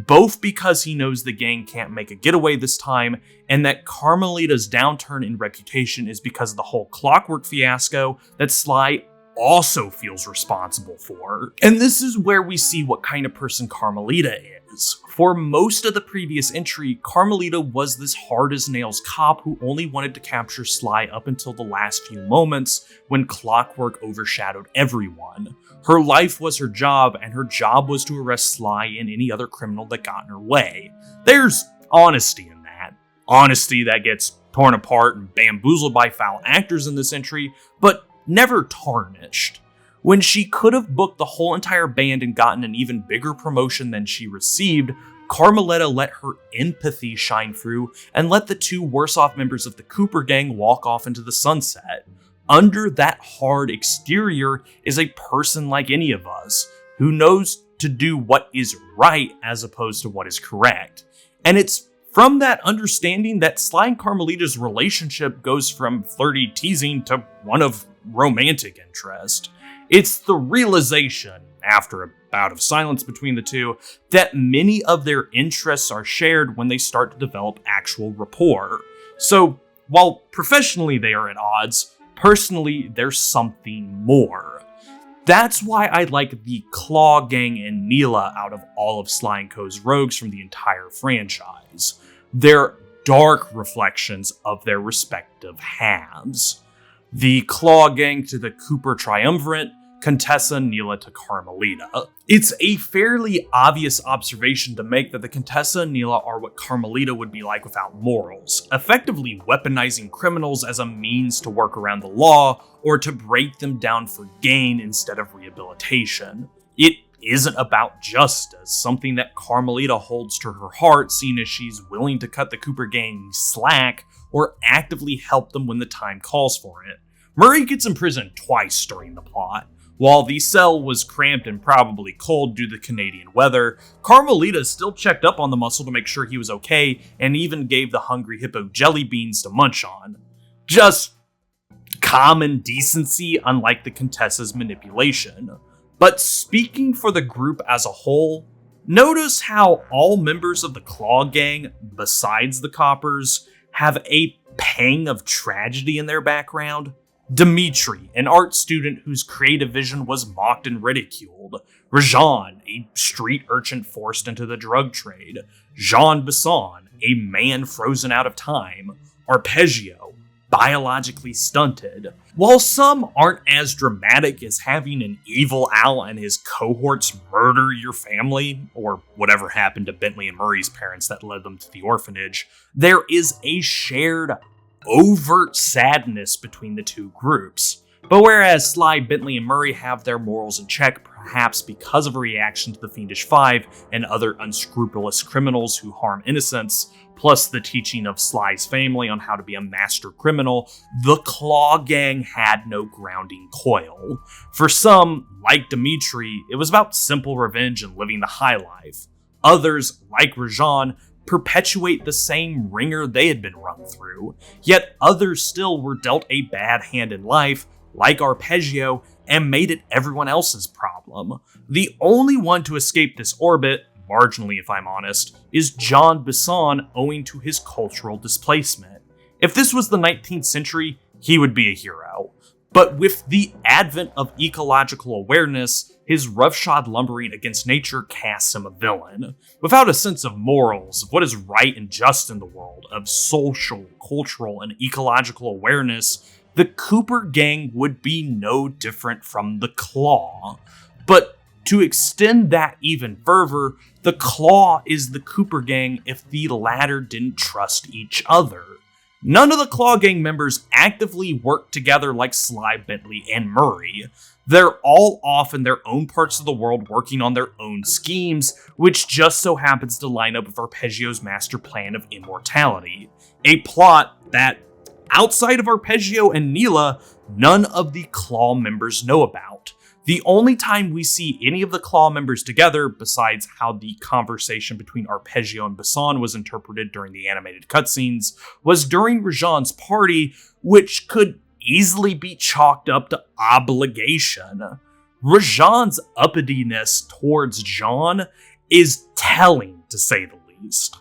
S1: both because he knows the gang can't make a getaway this time, and that Carmelita's downturn in reputation is because of the whole Clockwerk fiasco that Sly also feels responsible for. And this is where we see what kind of person Carmelita is. For most of the previous entry, Carmelita was this hard-as-nails cop who only wanted to capture Sly up until the last few moments when Clockwerk overshadowed everyone. Her life was her job, and her job was to arrest Sly and any other criminal that got in her way. There's honesty in that. Honesty that gets torn apart and bamboozled by foul actors in this entry, but never tarnished. When she could have booked the whole entire band and gotten an even bigger promotion than she received, Carmelita let her empathy shine through and let the two worse-off members of the Cooper gang walk off into the sunset. Under that hard exterior is a person like any of us, who knows to do what is right as opposed to what is correct. And it's from that understanding that Sly and Carmelita's relationship goes from flirty teasing to one of romantic interest. It's the realization, after a bout of silence between the two, that many of their interests are shared when they start to develop actual rapport. So, while professionally they are at odds, personally there's something more. That's why I like the Klaww gang and Neela out of all of Sly & Co.'s rogues from the entire franchise. They're dark reflections of their respective halves. The Klaww gang to the Cooper triumvirate, Contessa, Neela to Carmelita. It's a fairly obvious observation to make that the Contessa and Neela are what Carmelita would be like without morals, effectively weaponizing criminals as a means to work around the law or to break them down for gain instead of rehabilitation. It isn't about justice, something that Carmelita holds to her heart, seeing as she's willing to cut the Cooper gang slack or actively help them when the time calls for it. Murray gets imprisoned twice during the plot. While the cell was cramped and probably cold due to the Canadian weather, Carmelita still checked up on the muscle to make sure he was okay and even gave the hungry hippo jelly beans to munch on. Just common decency, unlike the Contessa's manipulation. But speaking for the group as a whole, notice how all members of the Klaww gang, besides the coppers, have a pang of tragedy in their background. Dimitri, an art student whose creative vision was mocked and ridiculed. Rajan, a street urchin forced into the drug trade. Jean Besson, a man frozen out of time. Arpeggio, biologically stunted. While some aren't as dramatic as having an evil owl and his cohorts murder your family, or whatever happened to Bentley and Murray's parents that led them to the orphanage, there is a shared, overt sadness between the two groups. But whereas Sly, Bentley, and Murray have their morals in check, perhaps because of a reaction to the Fiendish Five and other unscrupulous criminals who harm innocents, plus the teaching of Sly's family on how to be a master criminal, the Klaww gang had no grounding coil. For some, like Dimitri, it was about simple revenge and living the high life. Others, like Rajan, perpetuate the same ringer they had been run through, yet others still were dealt a bad hand in life, like Arpeggio, and made it everyone else's problem. The only one to escape this orbit, marginally if I'm honest, is John Bisson, owing to his cultural displacement. If this was the 19th century, he would be a hero. But with the advent of ecological awareness, his roughshod lumbering against nature casts him a villain. Without a sense of morals, of what is right and just in the world, of social, cultural, and ecological awareness, the Cooper gang would be no different from the Klaww. But to extend that even further, the Klaww is the Cooper gang if the latter didn't trust each other. None of the Klaww gang members actively work together like Sly, Bentley, and Murray. They're all off in their own parts of the world working on their own schemes, which just so happens to line up with Arpeggio's master plan of immortality. A plot that, outside of Arpeggio and Neela, none of the Klaww members know about. The only time we see any of the Klaww members together, besides how the conversation between Arpeggio and Bisson was interpreted during the animated cutscenes, was during Rajan's party, which could easily be chalked up to obligation. Rajan's uppityness towards John is telling, to say the least.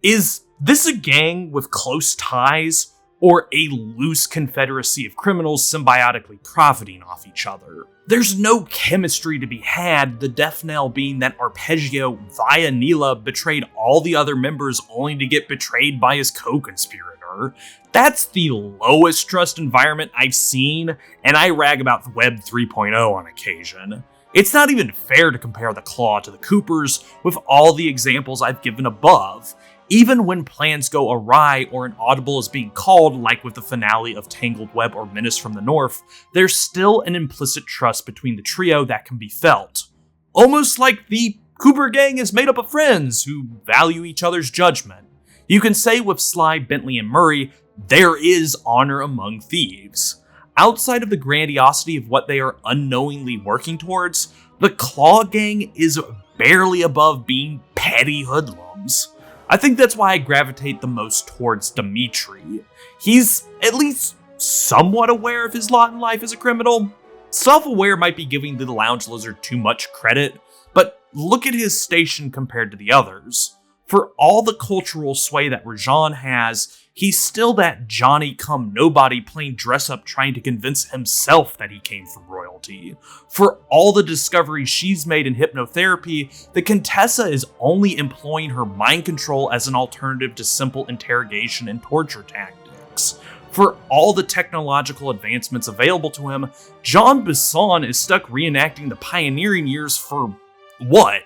S1: Is this a gang with close ties, or a loose confederacy of criminals symbiotically profiting off each other? There's no chemistry to be had, the death knell being that Arpeggio, via Neela, betrayed all the other members only to get betrayed by his co-conspirator. That's the lowest trust environment I've seen, and I rag about Web 3.0 on occasion. It's not even fair to compare the Klaww to the Coopers with all the examples I've given above. Even when plans go awry or an audible is being called, like with the finale of Tangled Web or Menace from the North, there's still an implicit trust between the trio that can be felt. Almost like the Cooper gang is made up of friends who value each other's judgment. You can say with Sly, Bentley, and Murray, there is honor among thieves. Outside of the grandiosity of what they are unknowingly working towards, the Klaww gang is barely above being petty hoodlums. I think that's why I gravitate the most towards Dimitri. He's at least somewhat aware of his lot in life as a criminal. Self-aware might be giving the lounge lizard too much credit, but look at his station compared to the others. For all the cultural sway that Rajan has, he's still that Johnny-come-nobody playing dress-up trying to convince himself that he came from royalty. For all the discoveries she's made in hypnotherapy, the Contessa is only employing her mind control as an alternative to simple interrogation and torture tactics. For all the technological advancements available to him, John Bisson is stuck reenacting the pioneering years for what?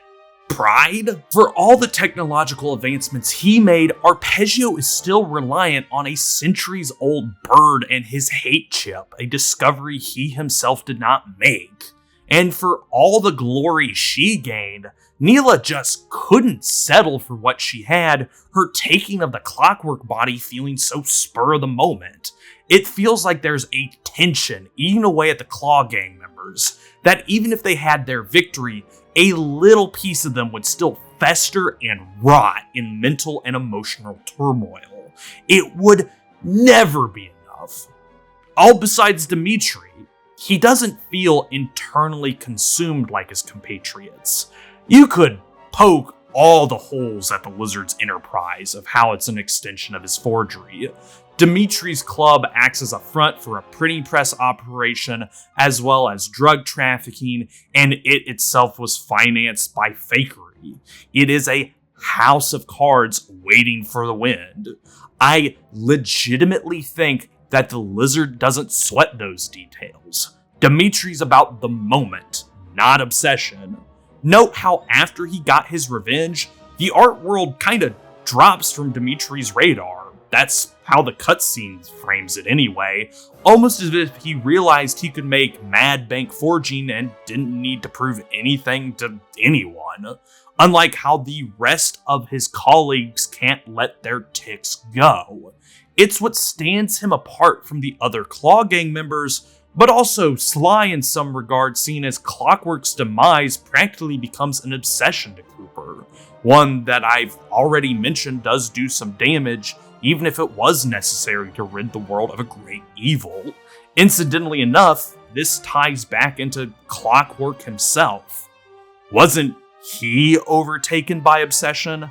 S1: Pride? For all the technological advancements he made, Arpeggio is still reliant on a centuries-old bird and his hate chip, a discovery he himself did not make. And for all the glory she gained, Neela just couldn't settle for what she had, her taking of the Clockwerk body feeling so spur of the moment. It feels like there's a tension eating away at the Klaww gang members, that even if they had their victory, a little piece of them would still fester and rot in mental and emotional turmoil. It would never be enough. All besides Dimitri, he doesn't feel internally consumed like his compatriots. You could poke all the holes at the lizard's enterprise of how it's an extension of his forgery. Dimitri's club acts as a front for a printing press operation, as well as drug trafficking, and it itself was financed by fakery. It is a house of cards waiting for the wind. I legitimately think that the lizard doesn't sweat those details. Dimitri's about the moment, not obsession. Note how after he got his revenge, the art world kinda drops from Dimitri's radar. That's how the cutscene frames it anyway, almost as if he realized he could make mad bank forging and didn't need to prove anything to anyone. Unlike how the rest of his colleagues can't let their ticks go. It's what stands him apart from the other Klaww gang members, but also Sly in some regard, seen as Clockwerk's demise practically becomes an obsession to Cooper. One that I've already mentioned does do some damage, even if it was necessary to rid the world of a great evil. Incidentally enough, this ties back into Clockwerk himself. Wasn't he overtaken by obsession?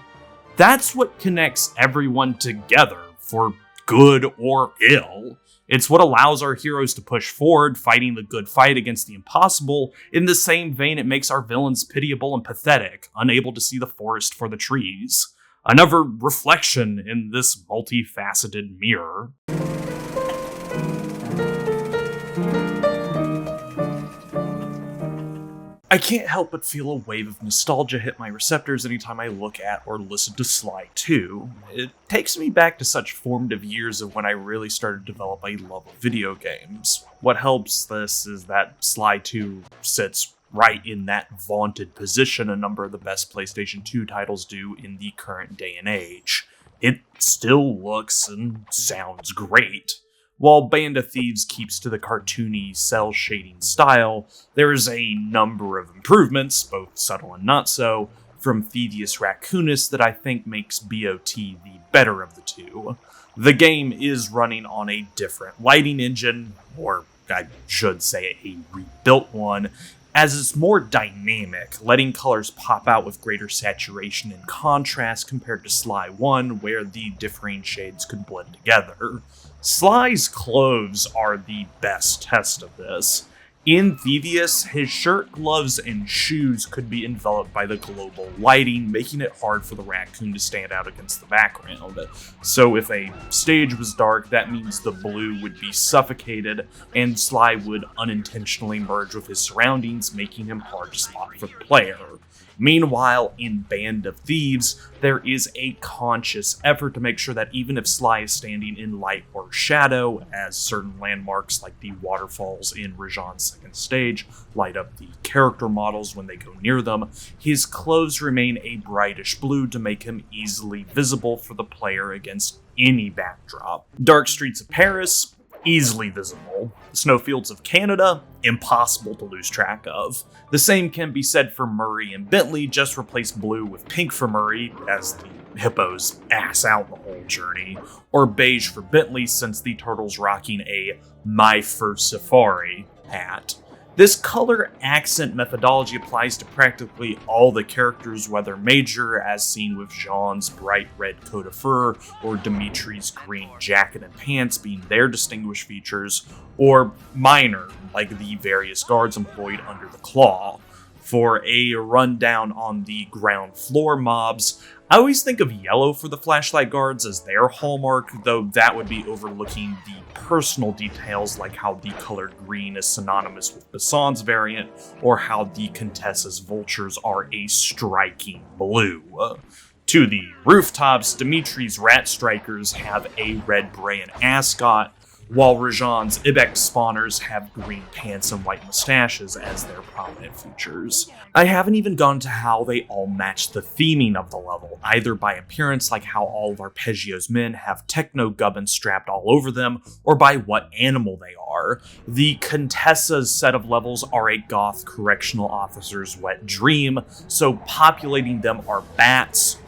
S1: That's what connects everyone together, for good or ill. It's what allows our heroes to push forward, fighting the good fight against the impossible. In the same vein, it makes our villains pitiable and pathetic, unable to see the forest for the trees. Another reflection in this multifaceted mirror. I can't help but feel a wave of nostalgia hit my receptors anytime I look at or listen to Sly 2. It takes me back to such formative years of when I really started to develop a love of video games. What helps this is that Sly 2 sits right in that vaunted position a number of the best PlayStation 2 titles do in the current day and age. It still looks and sounds great. While Band of Thieves keeps to the cartoony, cel-shading style, there is a number of improvements, both subtle and not so, from Thievius Raccoonus that I think makes BOT the better of the two. The game is running on a different lighting engine, or I should say a rebuilt one, as it's more dynamic, letting colors pop out with greater saturation and contrast compared to Sly 1, where the differing shades could blend together. Sly's clothes are the best test of this. In Thievius, his shirt, gloves, and shoes could be enveloped by the global lighting, making it hard for the raccoon to stand out against the background. So if a stage was dark, that means the blue would be suffocated, and Sly would unintentionally merge with his surroundings, making him hard to spot for the player. Meanwhile, in Band of Thieves, there is a conscious effort to make sure that even if Sly is standing in light or shadow, as certain landmarks like the waterfalls in Rajan's second stage light up the character models when they go near them, his clothes remain a brightish blue to make him easily visible for the player against any backdrop. Dark streets of Paris, easily visible. The snowfields of Canada, impossible to lose track of. The same can be said for Murray and Bentley, just replace blue with pink for Murray, as the hippos ass out the whole journey, or beige for Bentley since the turtle's rocking a My First Safari hat. This color accent methodology applies to practically all the characters, whether major, as seen with Jean's bright red coat of fur, or Dimitri's green jacket and pants being their distinguished features, or minor, like the various guards employed under the Klaww. For a rundown on the ground floor mobs, I always think of yellow for the flashlight guards as their hallmark, though that would be overlooking the personal details like how the color green is synonymous with Bassan's variant, or how the Contessa's vultures are a striking blue. To the rooftops, Dimitri's rat strikers have a red bray and ascot, while Rajan's Ibex spawners have green pants and white mustaches as their prominent features. I haven't even gone to how they all match the theming of the level, either by appearance like how all of Arpeggio's men have techno gubbins strapped all over them, or by what animal they are. The Contessa's set of levels are a goth correctional officer's wet dream, so populating them are bats,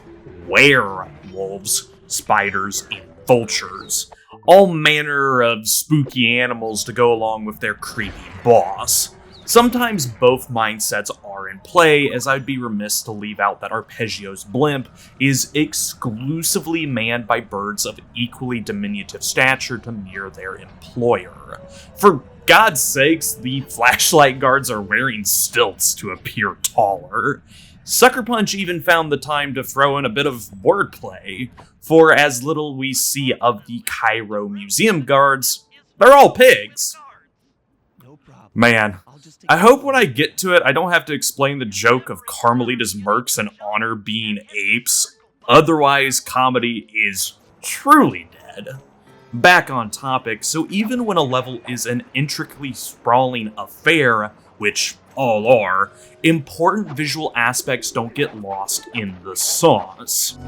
S1: werewolves, spiders, and vultures. All manner of spooky animals to go along with their creepy boss. Sometimes both mindsets are in play, as I'd be remiss to leave out that Arpeggio's blimp is exclusively manned by birds of equally diminutive stature to mirror their employer. For God's sakes, the flashlight guards are wearing stilts to appear taller. Sucker Punch even found the time to throw in a bit of wordplay. For as little we see of the Cairo museum guards, they're all pigs. Man, I hope when I get to it, I don't have to explain the joke of Carmelita's mercs and Honor being apes. Otherwise, comedy is truly dead. Back on topic, so even when a level is an intricately sprawling affair, which all are, important visual aspects don't get lost in the sauce.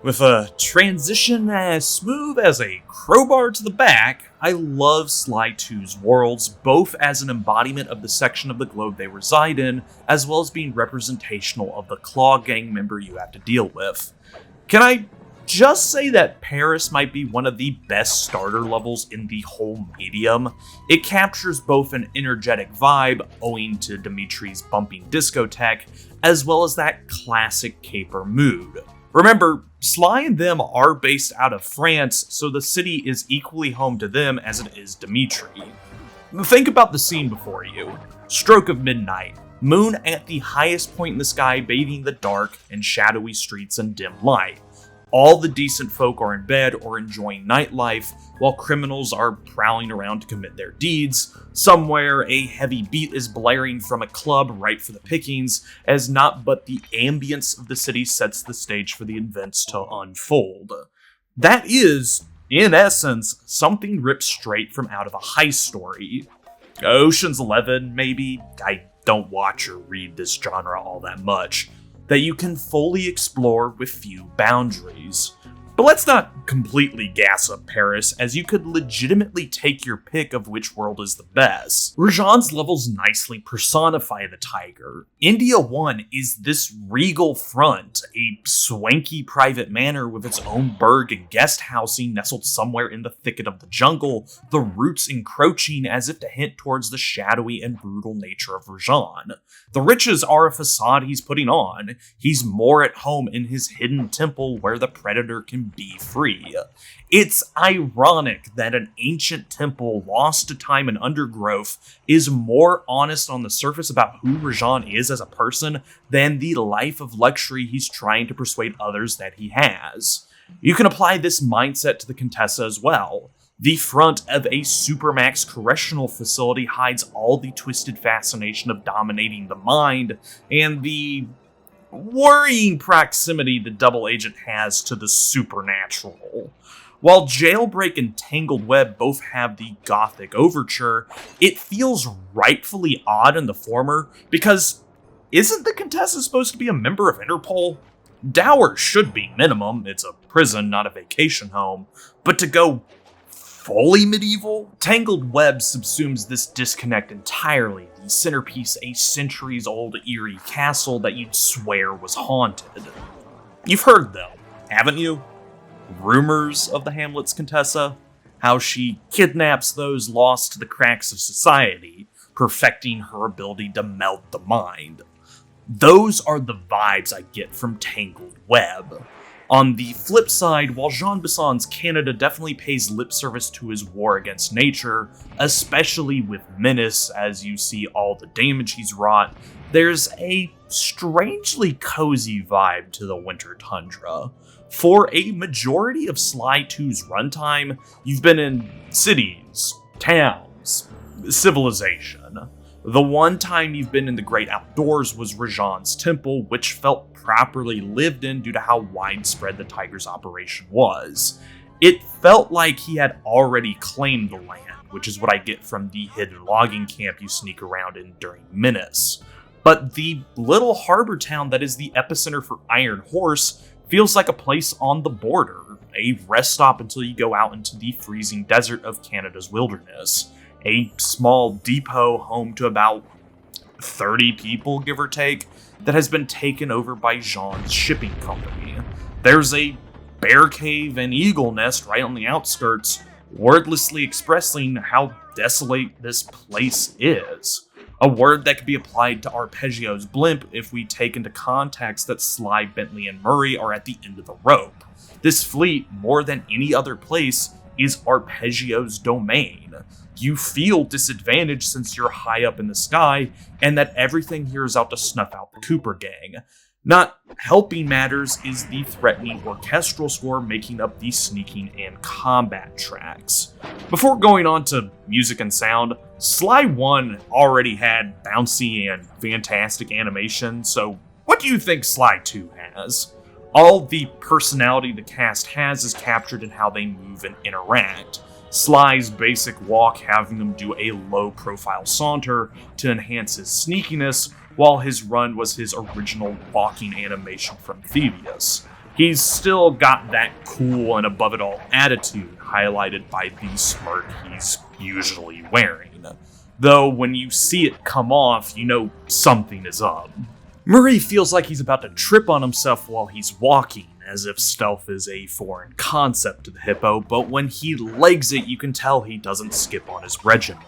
S1: With a transition as smooth as a crowbar to the back, I love Sly 2's worlds, both as an embodiment of the section of the globe they reside in, as well as being representational of the Klaww gang member you have to deal with. Can I just say that Paris might be one of the best starter levels in the whole medium? It captures both an energetic vibe, owing to Dimitri's bumping discotheque, as well as that classic caper mood. Remember, Sly and them are based out of France, so the city is equally home to them as it is Dimitri. Think about the scene before you. Stroke of midnight. Moon at the highest point in the sky bathing the dark and shadowy streets in dim light. All the decent folk are in bed or enjoying nightlife, while criminals are prowling around to commit their deeds. Somewhere, a heavy beat is blaring from a club ripe for the pickings, as not but the ambience of the city sets the stage for the events to unfold. That is, in essence, something ripped straight from out of a heist story. Ocean's 11, maybe? I don't watch or read this genre all that much. That you can fully explore with few boundaries. But let's not completely gas up Paris, as you could legitimately take your pick of which world is the best. Rajan's levels nicely personify the tiger. India 1 is this regal front, a swanky private manor with its own burg and guest housing nestled somewhere in the thicket of the jungle, the roots encroaching as if to hint towards the shadowy and brutal nature of Rajan. The riches are a facade he's putting on. He's more at home in his hidden temple where the predator can be free. It's ironic that an ancient temple lost to time and undergrowth is more honest on the surface about who Rajan is as a person than the life of luxury he's trying to persuade others that he has. You can apply this mindset to the Contessa as well. The front of a supermax correctional facility hides all the twisted fascination of dominating the mind and the worrying proximity the double agent has to the supernatural. While Jailbreak and Tangled Web both have the gothic overture, it feels rightfully odd in the former because isn't the Contessa supposed to be a member of Interpol? Dower should be minimum, it's a prison, not a vacation home, but to go fully medieval? Tangled Web subsumes this disconnect entirely, the centerpiece a centuries-old eerie castle that you'd swear was haunted. You've heard, though, haven't you? Rumors of the Hamlet's Contessa? How she kidnaps those lost to the cracks of society, perfecting her ability to melt the mind. Those are the vibes I get from Tangled Web. On the flip side, while Jean Bisson's Canada definitely pays lip service to his war against nature, especially with Menace as you see all the damage he's wrought, there's a strangely cozy vibe to the winter tundra. For a majority of Sly 2's runtime, you've been in cities, towns, civilization. The one time you've been in the great outdoors was Rajan's temple, which felt properly lived in due to how widespread the Tiger's operation was. It felt like he had already claimed the land, which is what I get from the hidden logging camp you sneak around in during Menace. But the little harbor town that is the epicenter for Iron Horse feels like a place on the border, a rest stop until you go out into the freezing desert of Canada's wilderness. A small depot home to about 30 people, give or take, that has been taken over by Jean's shipping company. There's a bear cave and eagle nest right on the outskirts, wordlessly expressing how desolate this place is. A word that could be applied to Arpeggio's blimp if we take into context that Sly, Bentley, and Murray are at the end of the rope. This fleet, more than any other place, is Arpeggio's domain. You feel disadvantaged since you're high up in the sky, and that everything here is out to snuff out the Cooper gang. Not helping matters is the threatening orchestral score making up the sneaking and combat tracks. Before going on to music and sound, Sly 1 already had bouncy and fantastic animation, so what do you think Sly 2 has? All the personality the cast has is captured in how they move and interact. Sly's basic walk having them do a low-profile saunter to enhance his sneakiness, while his run was his original walking animation from Thievius. He's still got that cool and above-it-all attitude, highlighted by the smirk he's usually wearing. Though when you see it come off, you know something is up. Murray feels like he's about to trip on himself while he's walking, as if stealth is a foreign concept to the hippo, but when he legs it, you can tell he doesn't skip on his regiment.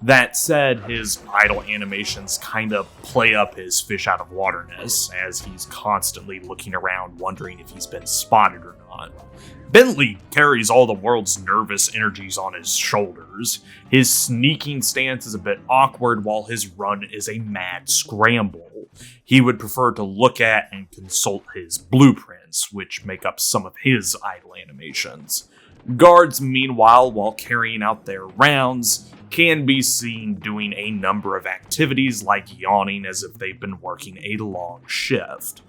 S1: That said, his idle animations kinda play up his fish out of waterness, as he's constantly looking around wondering if he's been spotted or not. Bentley carries all the world's nervous energies on his shoulders. His sneaking stance is a bit awkward, while his run is a mad scramble. He would prefer to look at and consult his blueprints, which make up some of his idle animations. Guards, meanwhile, while carrying out their rounds, can be seen doing a number of activities like yawning as if they've been working a long shift.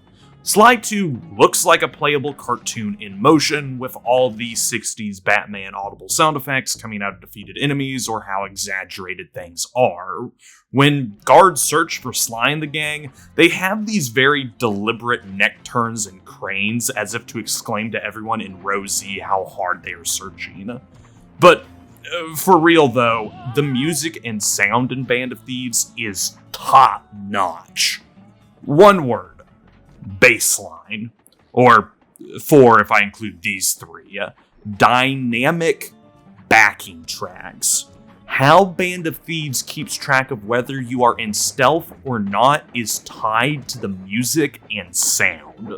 S1: Sly 2 looks like a playable cartoon in motion, with all the 60s Batman audible sound effects coming out of defeated enemies or how exaggerated things are. When guards search for Sly and the gang, they have these very deliberate neck turns and cranes as if to exclaim to everyone in Row Z how hard they are searching. But for real though, the music and sound in Band of Thieves is top notch. One word. Baseline, or 4 if I include these 3, dynamic backing tracks. How Band of Thieves keeps track of whether you are in stealth or not is tied to the music and sound.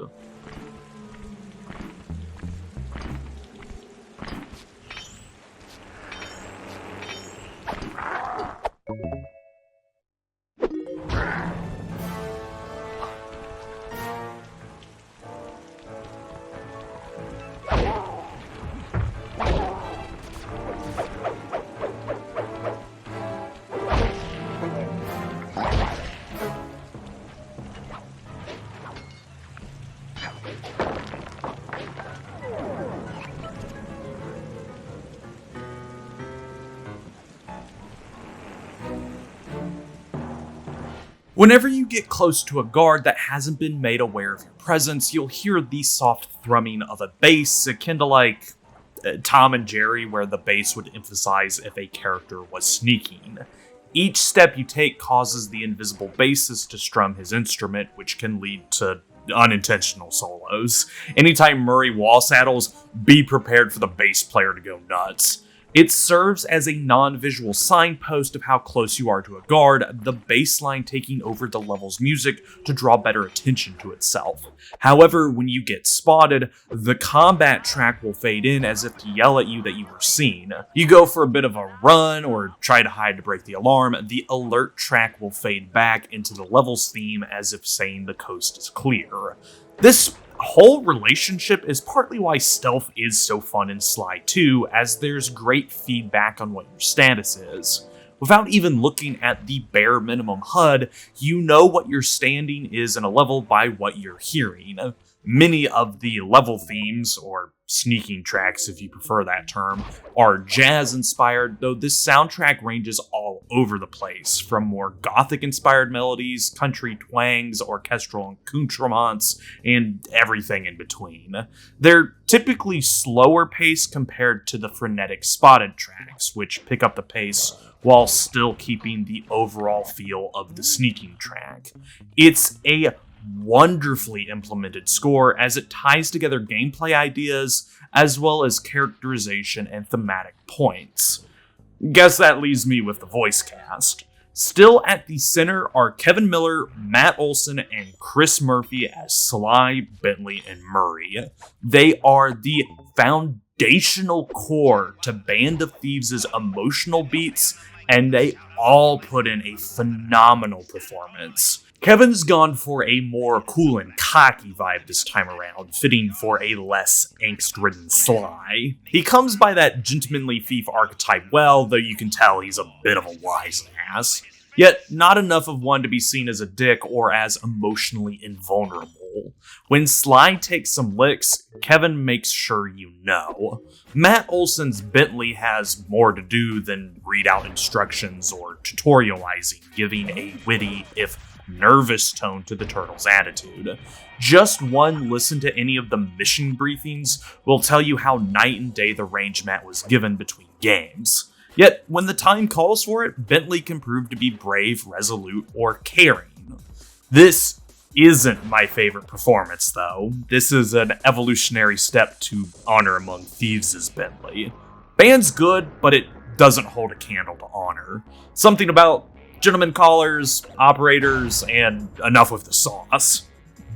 S1: Whenever you get close to a guard that hasn't been made aware of your presence, you'll hear the soft thrumming of a bass, akin to like Tom and Jerry, where the bass would emphasize if a character was sneaking. Each step you take causes the invisible bassist to strum his instrument, which can lead to unintentional solos. Anytime Murray wall saddles, be prepared for the bass player to go nuts. It serves as a non-visual signpost of how close you are to a guard, the bass line taking over the level's music to draw better attention to itself. However, when you get spotted, the combat track will fade in as if to yell at you that you were seen. You go for a bit of a run or try to hide to break the alarm, the alert track will fade back into the level's theme as if saying the coast is clear. This whole relationship is partly why stealth is so fun in Sly 2, as there's great feedback on what your status is. Without even looking at the bare minimum HUD, you know what your standing is in a level by what you're hearing. Many of the level themes, or sneaking tracks if you prefer that term, are jazz-inspired, though this soundtrack ranges all over the place, from more gothic-inspired melodies, country twangs, orchestral accoutrements, and everything in between. They're typically slower paced compared to the frenetic spotted tracks, which pick up the pace while still keeping the overall feel of the sneaking track. It's a wonderfully implemented score as it ties together gameplay ideas as well as characterization and thematic points. Guess that leaves me with the voice cast. Still at the center are Kevin Miller, Matt Olson, and Chris Murphy as Sly, Bentley, and Murray. They are the foundational core to Band of Thieves' emotional beats, and they all put in a phenomenal performance. Kevin's gone for a more cool and cocky vibe this time around, fitting for a less angst-ridden Sly. He comes by that gentlemanly thief archetype well, though you can tell he's a bit of a wise ass. Yet not enough of one to be seen as a dick or as emotionally invulnerable. When Sly takes some licks, Kevin makes sure you know. Matt Olson's Bentley has more to do than read out instructions or tutorializing, giving a witty, if nervous tone to the Turtles' attitude. Just one listen to any of the mission briefings will tell you how night and day the range Matt was given between games. Yet, when the time calls for it, Bentley can prove to be brave, resolute, or caring. This isn't my favorite performance, though. This is an evolutionary step to Honor Among Thieves' Bentley. Band's good, but it doesn't hold a candle to Honor. Something about gentlemen callers, operators, and enough with the sauce.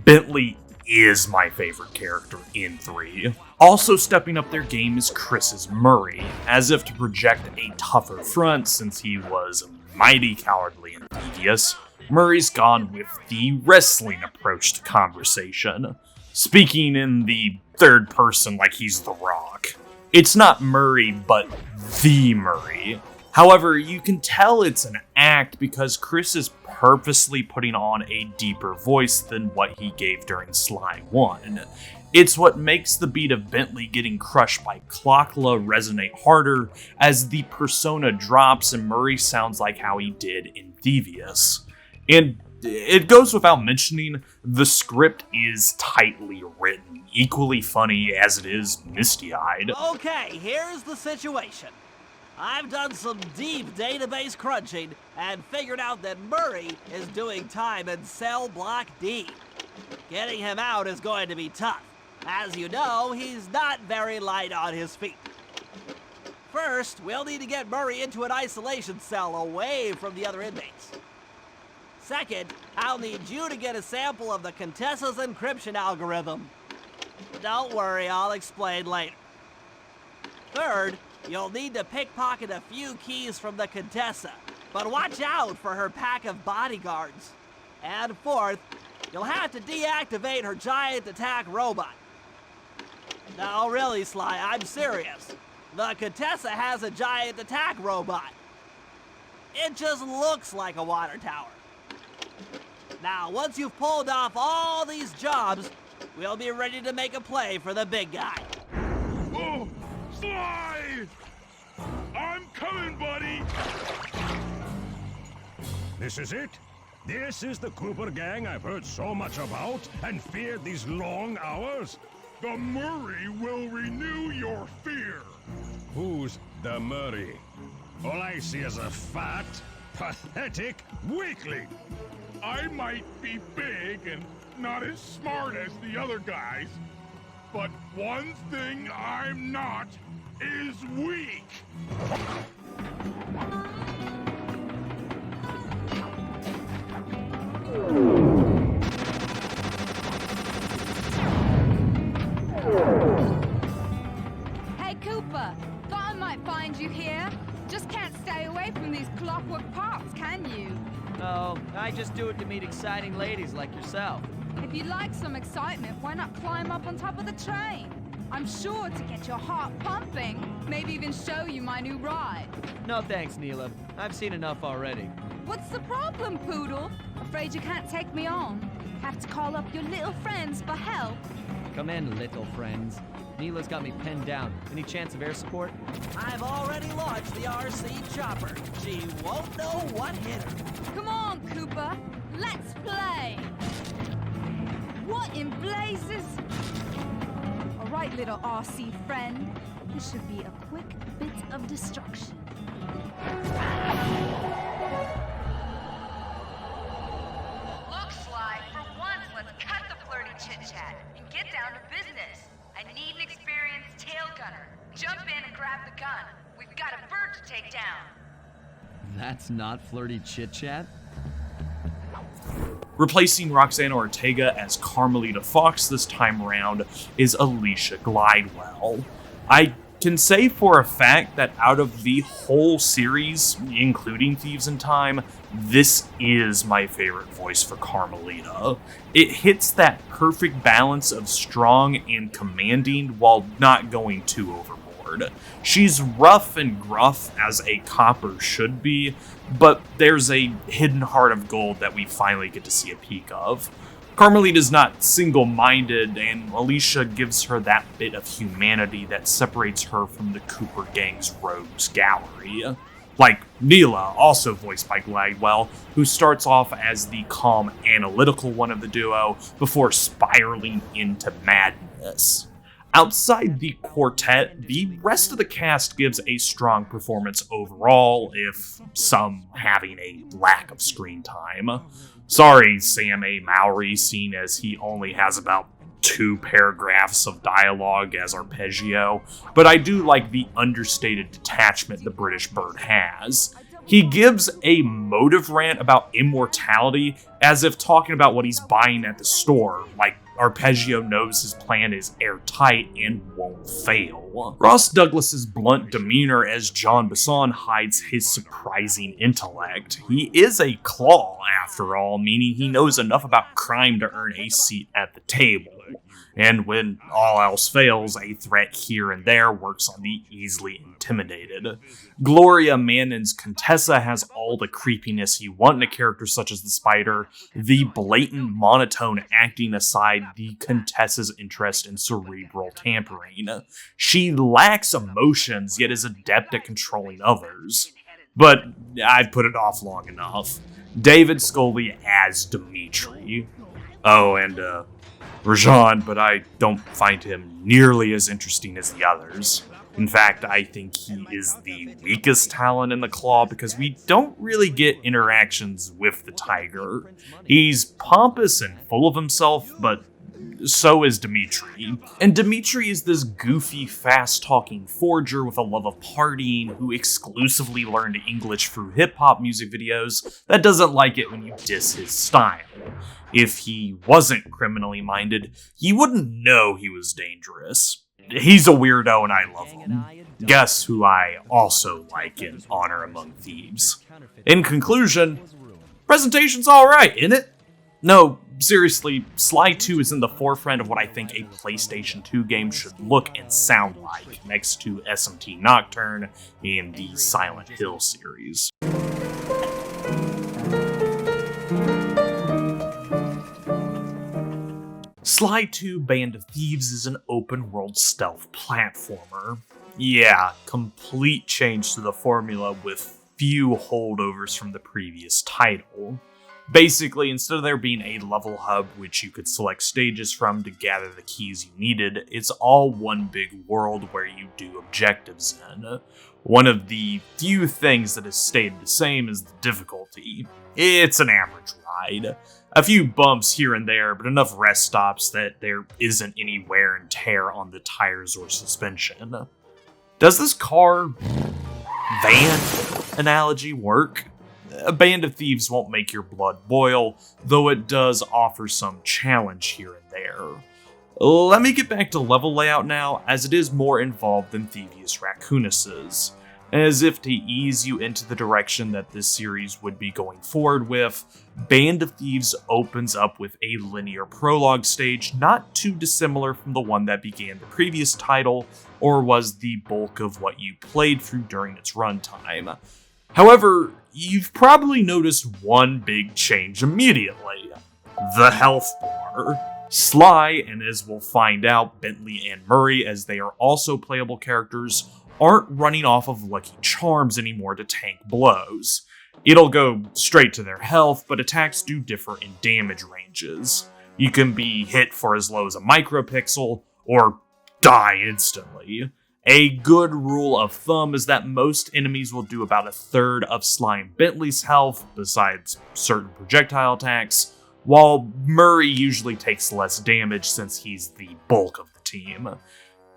S1: Bentley is my favorite character in 3. Also stepping up their game is Chris's Murray, as if to project a tougher front since he was mighty cowardly and Thievius. Murray's gone with the wrestling approach to conversation, speaking in the third person like he's The Rock. It's not Murray, but the Murray. However, you can tell it's an act because Chris is purposely putting on a deeper voice than what he gave during Sly 1. It's what makes the beat of Bentley getting crushed by Klaww resonate harder as the persona drops and Murray sounds like how he did in Thievius. And it goes without mentioning, the script is tightly written, equally funny as it is misty-eyed.
S3: Okay, here's the situation. I've done some deep database crunching and figured out that Murray is doing time in cell block D. Getting him out is going to be tough. As you know, he's not very light on his feet. First, we'll need to get Murray into an isolation cell away from the other inmates. Second, I'll need you to get a sample of the Contessa's encryption algorithm. Don't worry, I'll explain later. Third, you'll need to pickpocket a few keys from the Contessa, but watch out for her pack of bodyguards. And fourth, you'll have to deactivate her giant attack robot. No, really, Sly, I'm serious. The Contessa has a giant attack robot. It just looks like a water tower. Now, once you've pulled off all these jobs, we'll be ready to make a play for the big guy.
S6: Oh, Sly! I'm coming, buddy!
S4: This is it? This is the Cooper gang I've heard so much about and feared these long hours?
S6: The Murray will renew your fear.
S4: Who's the Murray? All I see is a fat, pathetic weakling.
S6: I might be big and not as smart as the other guys, but one thing I'm not is weak.
S5: Hey, Cooper. Thought I might find you here. Just can't stay away from these Clockwerk parts, can you?
S7: No, I just do it to meet exciting ladies like yourself.
S5: If you'd like some excitement, why not climb up on top of the train? I'm sure to get your heart pumping, maybe even show you my new ride.
S7: No thanks, Neela. I've seen enough already.
S5: What's the problem, Poodle? Afraid you can't take me on? Have to call up your little friends for help?
S7: Come in, little friends. Neela's got me pinned down. Any chance of air support?
S3: I've already launched the RC chopper. She won't know what hit her.
S5: Come on, Cooper. Let's play. What in blazes? All right, little RC friend. This should be a quick bit of destruction.
S8: Look, Sly, for once, let's cut the flirty chit-chat and get down to business. I need an experienced tail gunner. Jump in and grab the gun. We've got a bird to take down.
S7: That's not flirty chit-chat?
S1: Replacing Roxana Ortega as Carmelita Fox this time around is Alicia Glidewell. I can say for a fact that out of the whole series, including Thieves in Time, this is my favorite voice for Carmelita. It hits that perfect balance of strong and commanding while not going too overboard. She's rough and gruff as a copper should be, but there's a hidden heart of gold that we finally get to see a peek of. Carmelita's not single-minded, and Alicia gives her that bit of humanity that separates her from the Cooper gang's rogues gallery. Like Neela, also voiced by Glidewell, who starts off as the calm, analytical one of the duo before spiraling into madness. Outside the quartet, the rest of the cast gives a strong performance overall, if some having a lack of screen time. Sorry, Sam A. Mowry, seeing as he only has about 2 paragraphs of dialogue as arpeggio, but I do like the understated detachment the British bird has. He gives a motive rant about immortality as if talking about what he's buying at the store, like Arpeggio knows his plan is airtight and won't fail. Ross Douglas's blunt demeanor as John Besson hides his surprising intellect. He is a Klaww, after all, meaning he knows enough about crime to earn a seat at the table. and when all else fails, a threat here and there works on the easily intimidated. Gloria Mannon's Contessa has all the creepiness you want in a character such as the Spider, the blatant monotone acting aside the Contessa's interest in cerebral tampering. She lacks emotions, yet is adept at controlling others. But I've put it off long enough. David Scully as Dimitri. Oh, and Rajan, but I don't find him nearly as interesting as the others. In fact, I think he is the weakest talent in the Klaww because we don't really get interactions with the tiger. He's pompous and full of himself, but so is Dimitri. And Dimitri is this goofy, fast-talking forger with a love of partying who exclusively learned English through hip-hop music videos that doesn't like it when you diss his style. If he wasn't criminally minded, you wouldn't know he was dangerous. He's a weirdo and I love him. Guess who I also like in Honor Among Thieves. In conclusion, presentation's alright, isn't it? No, seriously, Sly 2 is in the forefront of what I think a PlayStation 2 game should look and sound like, next to SMT Nocturne and the Silent Hill series. Sly 2 Band of Thieves is an open-world stealth platformer. Yeah, complete change to the formula with few holdovers from the previous title. Basically, instead of there being a level hub which you could select stages from to gather the keys you needed, it's all one big world where you do objectives in. One of the few things that has stayed the same is the difficulty. It's an average ride. A few bumps here and there, but enough rest stops that there isn't any wear and tear on the tires or suspension. Does this car-van analogy work? A Band of Thieves won't make your blood boil, though it does offer some challenge here and there. Let me get back to level layout now, as it is more involved than Thievius Raccoonus's. As if to ease you into the direction that this series would be going forward with, Band of Thieves opens up with a linear prologue stage not too dissimilar from the one that began the previous title, or was the bulk of what you played through during its runtime. However, you've probably noticed one big change immediately. The health bar. Sly, and as we'll find out, Bentley and Murray, as they are also playable characters, aren't running off of Lucky Charms anymore to tank blows. It'll go straight to their health, but attacks do differ in damage ranges. You can be hit for as low as a micropixel, or die instantly. A good rule of thumb is that most enemies will do about a third of Sly and Bentley's health, besides certain projectile attacks, while Murray usually takes less damage since he's the bulk of the team.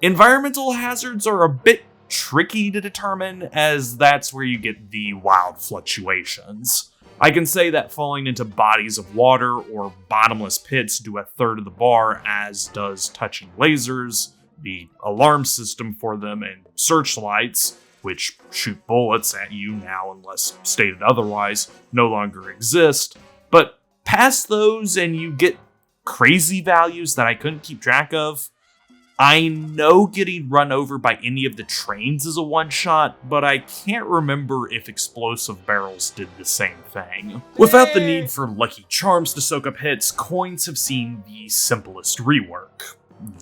S1: Environmental hazards are a bit tricky to determine, as that's where you get the wild fluctuations. I can say that falling into bodies of water or bottomless pits do a third of the bar, as does touching lasers, the alarm system for them, and searchlights, which shoot bullets at you now unless stated otherwise, no longer exist. But past those and you get crazy values that I couldn't keep track of. I know getting run over by any of the trains is a one-shot, but I can't remember if explosive barrels did the same thing. Without the need for Lucky Charms to soak up hits, coins have seen the simplest rework.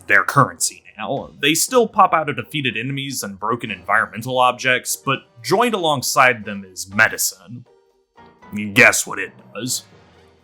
S1: Their currency now. They still pop out of defeated enemies and broken environmental objects, but joined alongside them is medicine. Guess what it does?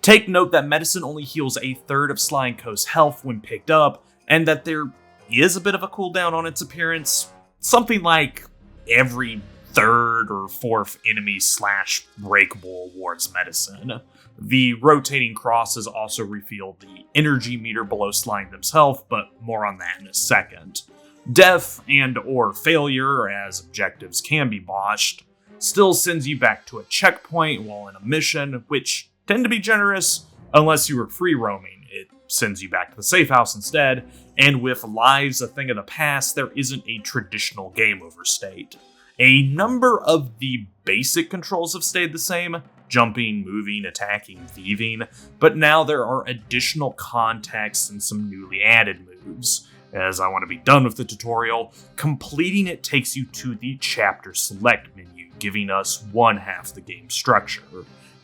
S1: Take note that medicine only heals a third of Sly and Co.'s health when picked up, and that there is a bit of a cooldown on its appearance. Something like every third or fourth enemy / breakable awards medicine. The rotating crosses also reveal the energy meter below Sly and them's health, but more on that in a second. Death and or failure, as objectives can be botched, still sends you back to a checkpoint while in a mission, which tend to be generous unless you were free roaming. It sends you back to the safe house instead, and with lives a thing of the past, there isn't a traditional game over state. A number of the basic controls have stayed the same, jumping, moving, attacking, thieving, but now there are additional contexts and some newly added moves. As I want to be done with the tutorial, completing it takes you to the chapter select menu, giving us one half the game structure.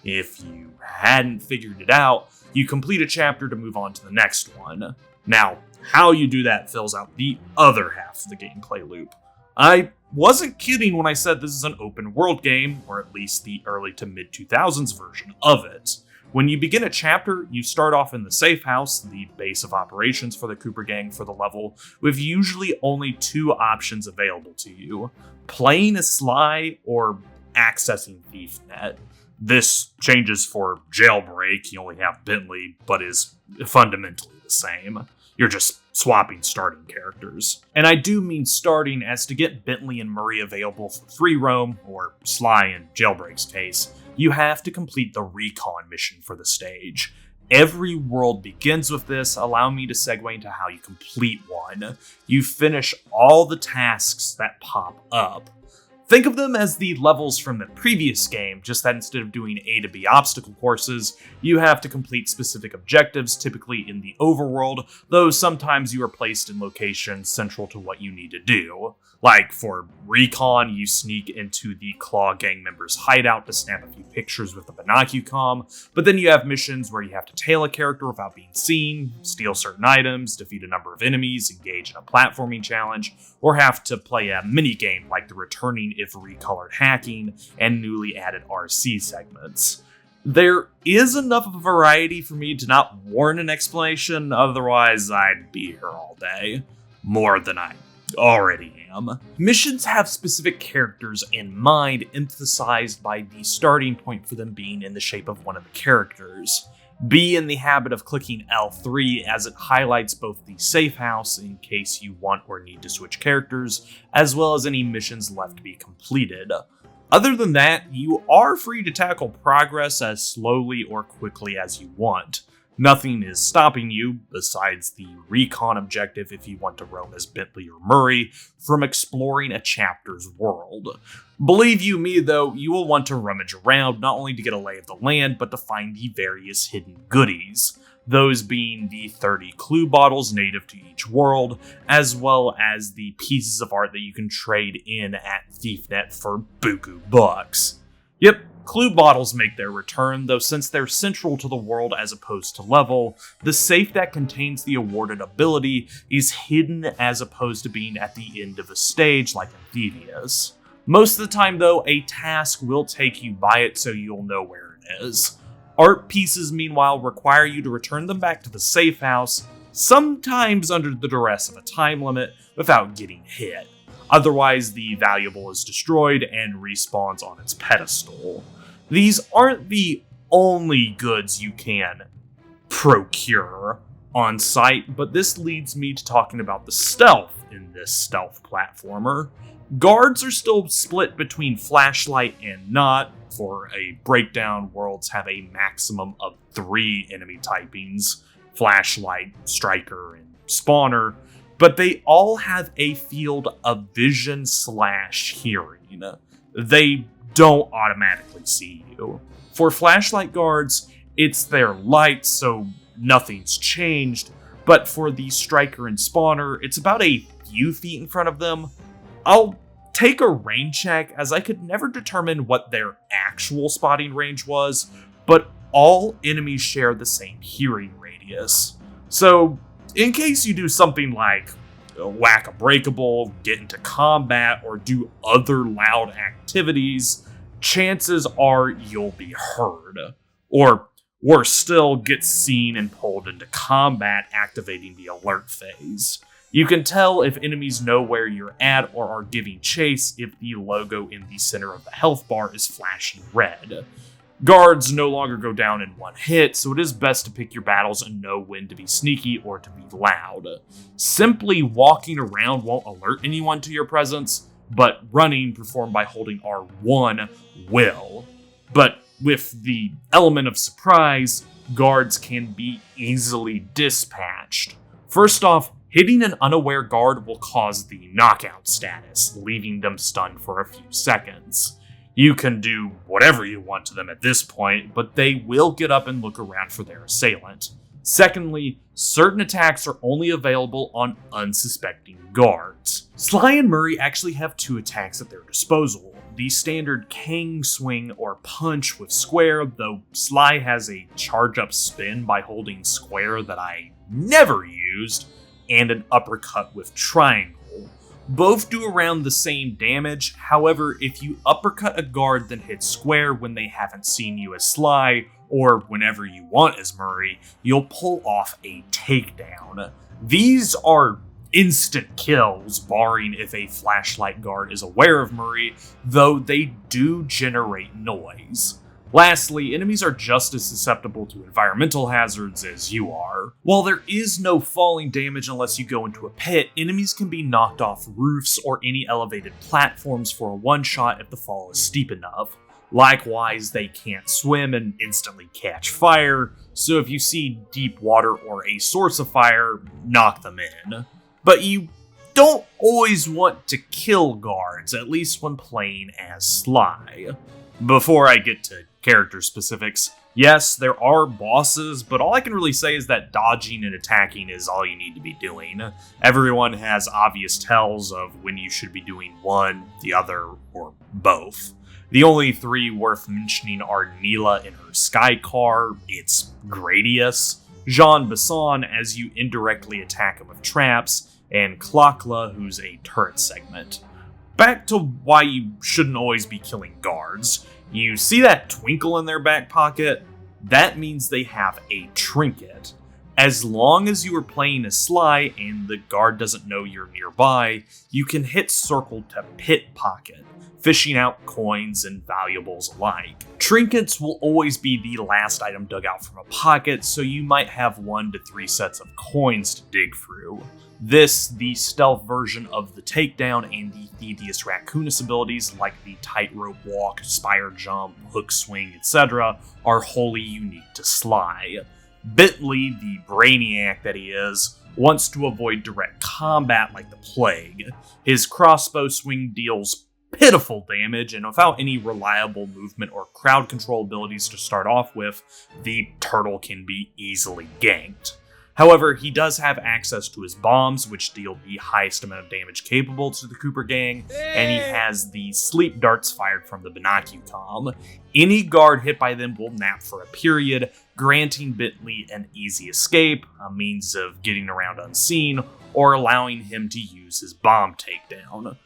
S1: If you hadn't figured it out, you complete a chapter to move on to the next one. Now, how you do that fills out the other half of the gameplay loop. I wasn't kidding when I said this is an open world game, or at least the early to mid 2000s version of it. When you begin a chapter, you start off in the safe house, the base of operations for the Cooper gang for the level, with usually only two options available to you: playing as Sly or accessing ThiefNet. This changes for Jailbreak, you only have Bentley, but is fundamentally the same. You're just swapping starting characters. And I do mean starting, as to get Bentley and Murray available for free roam, or Sly in Jailbreak's case, you have to complete the recon mission for the stage. Every world begins with this, allowing me to segue into how you complete one. You finish all the tasks that pop up. Think of them as the levels from the previous game, just that instead of doing A to B obstacle courses, you have to complete specific objectives, typically in the overworld, though sometimes you are placed in locations central to what you need to do. Like for Recon, you sneak into the Klaww gang members' hideout to snap a few pictures with the binocucom, but then you have missions where you have to tail a character without being seen, steal certain items, defeat a number of enemies, engage in a platforming challenge, or have to play a mini-game like the returning if recolored hacking and newly added RC segments. There is enough of a variety for me to not warrant an explanation, otherwise I'd be here all day. More than I already am. Missions have specific characters in mind, emphasized by the starting point for them being in the shape of one of the characters. Be in the habit of clicking L3 as it highlights both the safe house in case you want or need to switch characters, as well as any missions left to be completed. Other than that, you are free to tackle progress as slowly or quickly as you want. Nothing is stopping you, besides the recon objective if you want to roam as Bentley or Murray, from exploring a chapter's world. Believe you me though, you will want to rummage around not only to get a lay of the land, but to find the various hidden goodies. Those being the 30 clue bottles native to each world, as well as the pieces of art that you can trade in at ThiefNet for buku bucks. Yep, clue bottles make their return, though since they're central to the world as opposed to level, the safe that contains the awarded ability is hidden as opposed to being at the end of a stage like in Thievius. Most of the time though, a task will take you by it so you'll know where it is. Art pieces meanwhile require you to return them back to the safe house, sometimes under the duress of a time limit, without getting hit. Otherwise, the valuable is destroyed and respawns on its pedestal. These aren't the only goods you can procure on site, but this leads me to talking about the stealth in this stealth platformer. Guards are still split between flashlight and not. For a breakdown, worlds have a maximum of 3 enemy typings: flashlight, striker, and spawner, but they all have a field of vision/hearing. They don't automatically see you. For flashlight guards, it's their light, so nothing's changed, but for the striker and spawner, it's about a few feet in front of them. I'll take a range check, as I could never determine what their actual spotting range was, but all enemies share the same hearing radius. So, in case you do something like whack a breakable, get into combat, or do other loud activities, chances are you'll be heard. Or, worse still, get seen and pulled into combat, activating the alert phase. You can tell if enemies know where you're at or are giving chase if the logo in the center of the health bar is flashing red. Guards no longer go down in one hit, so it is best to pick your battles and know when to be sneaky or to be loud. Simply walking around won't alert anyone to your presence, but running, performed by holding R1, will. But with the element of surprise, guards can be easily dispatched. First off, hitting an unaware guard will cause the knockout status, leaving them stunned for a few seconds. You can do whatever you want to them at this point, but they will get up and look around for their assailant. Secondly, certain attacks are only available on unsuspecting guards. Sly and Murray actually have 2 attacks at their disposal. The standard Kang swing or punch with square, though Sly has a charge up spin by holding square that I never used, and an uppercut with triangle. Both do around the same damage, however, if you uppercut a guard then hit square when they haven't seen you as Sly, or whenever you want as Murray, you'll pull off a takedown. These are instant kills, barring if a flashlight guard is aware of Murray, though they do generate noise. Lastly, enemies are just as susceptible to environmental hazards as you are. While there is no falling damage unless you go into a pit, enemies can be knocked off roofs or any elevated platforms for a one-shot if the fall is steep enough. Likewise, they can't swim and instantly catch fire, so if you see deep water or a source of fire, knock them in. But you don't always want to kill guards, at least when playing as Sly. Before I get to character specifics, yes, there are bosses, but all I can really say is that dodging and attacking is all you need to be doing. Everyone has obvious tells of when you should be doing one, the other, or both. The only 3 worth mentioning are Neela in her sky car, it's Gradius, Jean Besson as you indirectly attack him with traps, and Klaww, who's a turret segment. Back to why you shouldn't always be killing guards. You see that twinkle in their back pocket? That means they have a trinket. As long as you are playing as Sly and the guard doesn't know you're nearby, you can hit circle to pit pocket, fishing out coins and valuables alike. Trinkets will always be the last item dug out from a pocket, so you might have 1 to 3 sets of coins to dig through. This, the stealth version of the takedown, and the Thievius Raccoonus abilities like the tightrope walk, spire jump, hook swing, etc. are wholly unique to Sly. Bentley, the brainiac that he is, wants to avoid direct combat like the plague. His crossbow swing deals pitiful damage, and without any reliable movement or crowd control abilities to start off with, the turtle can be easily ganked. However, he does have access to his bombs, which deal the highest amount of damage capable to the Cooper gang, and he has the sleep darts fired from the Binocucom. Any guard hit by them will nap for a period, granting Bentley an easy escape, a means of getting around unseen, or allowing him to use his bomb takedown.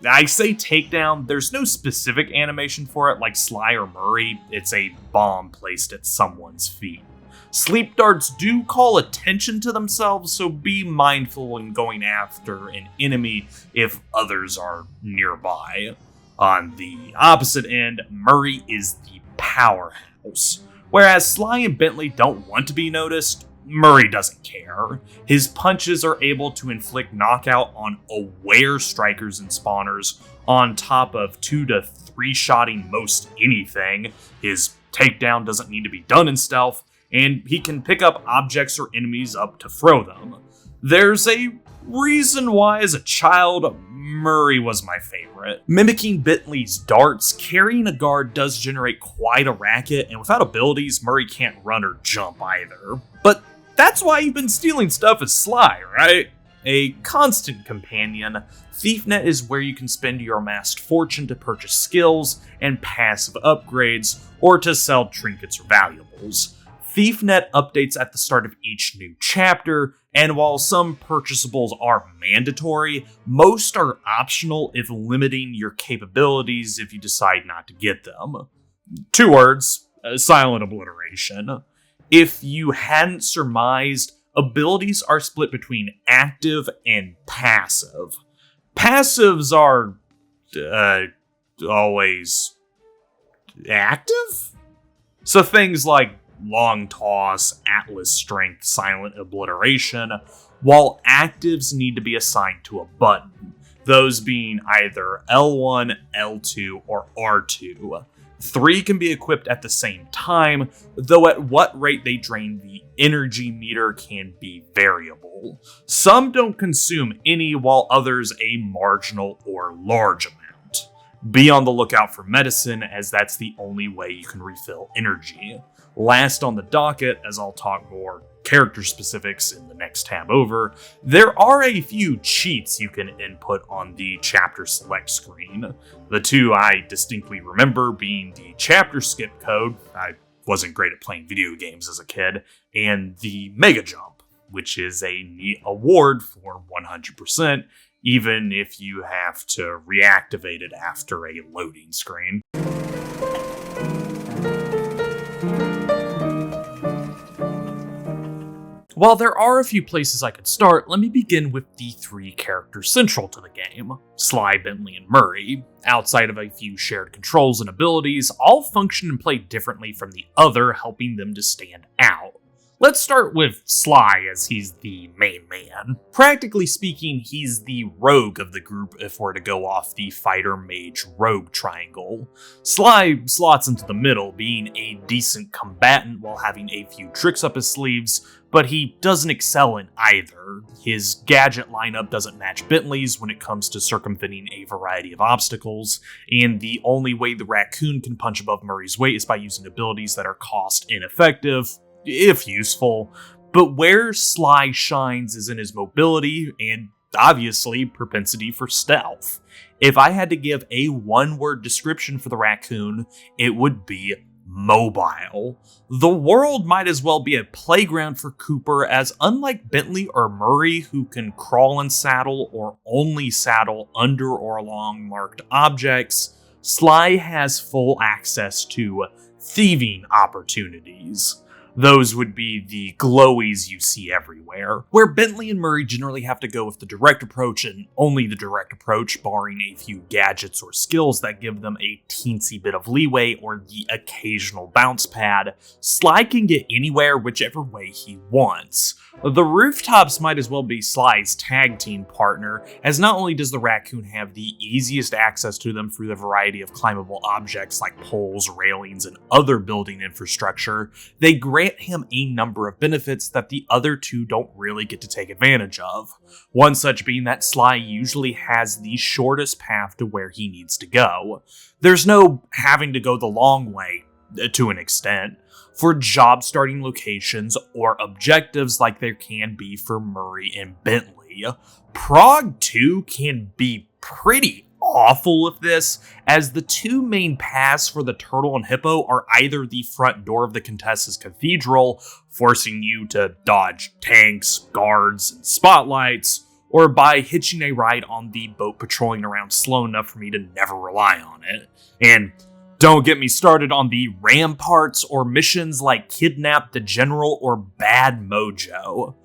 S1: I say takedown, there's no specific animation for it like Sly or Murray, it's a bomb placed at someone's feet. Sleep darts do call attention to themselves, so be mindful when going after an enemy if others are nearby. On the opposite end, Murray is the powerhouse. Whereas Sly and Bentley don't want to be noticed, Murray doesn't care. His punches are able to inflict knockout on aware strikers and spawners, on top of 2 to 3 shotting most anything. His takedown doesn't need to be done in stealth, and he can pick up objects or enemies up to throw them. There's a reason why as a child, Murray was my favorite. Mimicking Bentley's darts, carrying a guard does generate quite a racket, and without abilities, Murray can't run or jump either. But that's why you've been stealing stuff as Sly, right? A constant companion, ThiefNet is where you can spend your amassed fortune to purchase skills and passive upgrades, or to sell trinkets or valuables. ThiefNet updates at the start of each new chapter, and while some purchasables are mandatory, most are optional if limiting your capabilities if you decide not to get them. 2 words, silent obliteration. If you hadn't surmised, abilities are split between active and passive. Passives are always active? So things like long toss, atlas strength, silent obliteration, while actives need to be assigned to a button, those being either L1, L2, or R2. 3 can be equipped at the same time, though at what rate they drain the energy meter can be variable. Some don't consume any, while others a marginal or large amount. Be on the lookout for medicine, as that's the only way you can refill energy. Last on the docket, as I'll talk more character specifics in the next tab over, there are a few cheats you can input on the chapter select screen. The two I distinctly remember being the chapter skip code, I wasn't great at playing video games as a kid, and the mega jump, which is a neat award for 100%, even if you have to reactivate it after a loading screen. While there are a few places I could start, let me begin with the three characters central to the game: Sly, Bentley, and Murray. Outside of a few shared controls and abilities, all function and play differently from the other, helping them to stand out. Let's start with Sly, as he's the main man. Practically speaking, he's the rogue of the group if we're to go off the fighter-mage-rogue triangle. Sly slots into the middle, being a decent combatant while having a few tricks up his sleeves, but he doesn't excel in either. His gadget lineup doesn't match Bentley's when it comes to circumventing a variety of obstacles, and the only way the raccoon can punch above Murray's weight is by using abilities that are cost ineffective, if useful, but where Sly shines is in his mobility and, obviously, propensity for stealth. If I had to give a one-word description for the raccoon, it would be mobile. The world might as well be a playground for Cooper, as unlike Bentley or Murray, who can crawl and saddle or only saddle under or along marked objects, Sly has full access to thieving opportunities. Those would be the glowies you see everywhere, where Bentley and Murray generally have to go with the direct approach and only the direct approach, barring a few gadgets or skills that give them a teensy bit of leeway or the occasional bounce pad. Sly can get anywhere whichever way he wants. The rooftops might as well be Sly's tag team partner, as not only does the raccoon have the easiest access to them through the variety of climbable objects like poles, railings, and other building infrastructure, they grant him a number of benefits that the other two don't really get to take advantage of. One such being that Sly usually has the shortest path to where he needs to go. There's no having to go the long way, to an extent, for job starting locations or objectives like there can be for Murray and Bentley. Prog 2 can be pretty awful with this, as the two main paths for the turtle and hippo are either the front door of the Contessa's Cathedral, forcing you to dodge tanks, guards, and spotlights, or by hitching a ride on the boat patrolling around slow enough for me to never rely on it. And don't get me started on the ramparts or missions like Kidnap the General or Bad Mojo.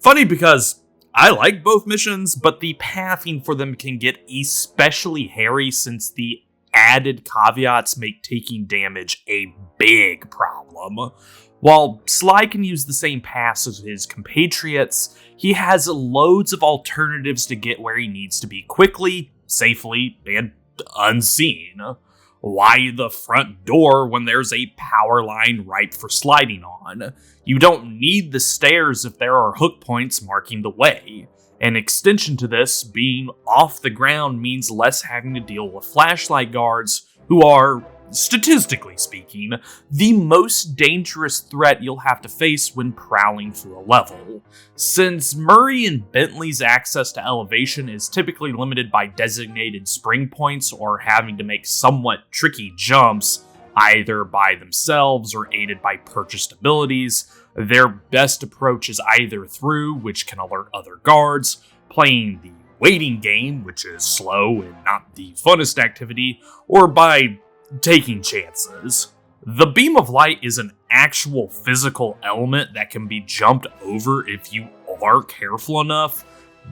S1: Funny because I like both missions, but the pathing for them can get especially hairy since the added caveats make taking damage a big problem. While Sly can use the same paths as his compatriots, he has loads of alternatives to get where he needs to be quickly, safely, and unseen. Why the front door when there's a power line ripe for sliding on? You don't need the stairs if there are hook points marking the way. An extension to this, being off the ground means less having to deal with flashlight guards, who are, statistically speaking, the most dangerous threat you'll have to face when prowling through a level. Since Murray and Bentley's access to elevation is typically limited by designated spring points or having to make somewhat tricky jumps, either by themselves or aided by purchased abilities, their best approach is either through, which can alert other guards, playing the waiting game, which is slow and not the funnest activity, or by taking chances. The beam of light is an actual physical element that can be jumped over if you are careful enough,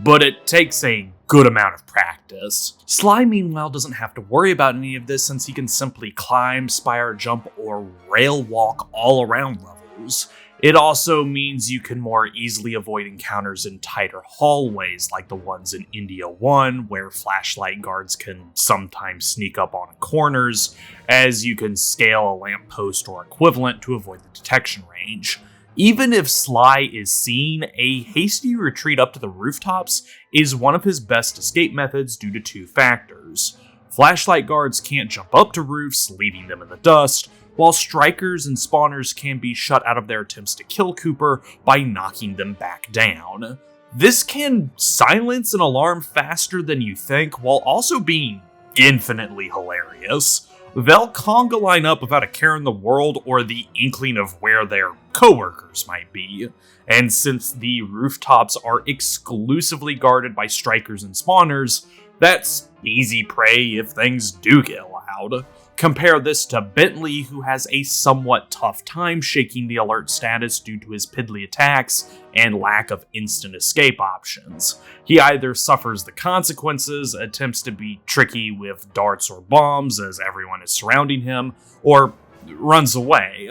S1: but it takes a good amount of practice. Sly, meanwhile, doesn't have to worry about any of this since he can simply climb, spire, jump, or rail walk all around levels. It also means you can more easily avoid encounters in tighter hallways like the ones in India 1, where flashlight guards can sometimes sneak up on corners, as you can scale a lamppost or equivalent to avoid the detection range. Even if Sly is seen, a hasty retreat up to the rooftops is one of his best escape methods due to two factors. Flashlight guards can't jump up to roofs, leaving them in the dust, while strikers and spawners can be shut out of their attempts to kill Cooper by knocking them back down. This can silence an alarm faster than you think, while also being infinitely hilarious. They'll conga line up without a care in the world or the inkling of where their coworkers might be. And since the rooftops are exclusively guarded by strikers and spawners, that's easy prey if things do get loud. Compare this to Bentley, who has a somewhat tough time shaking the alert status due to his piddly attacks and lack of instant escape options. He either suffers the consequences, attempts to be tricky with darts or bombs as everyone is surrounding him, or runs away.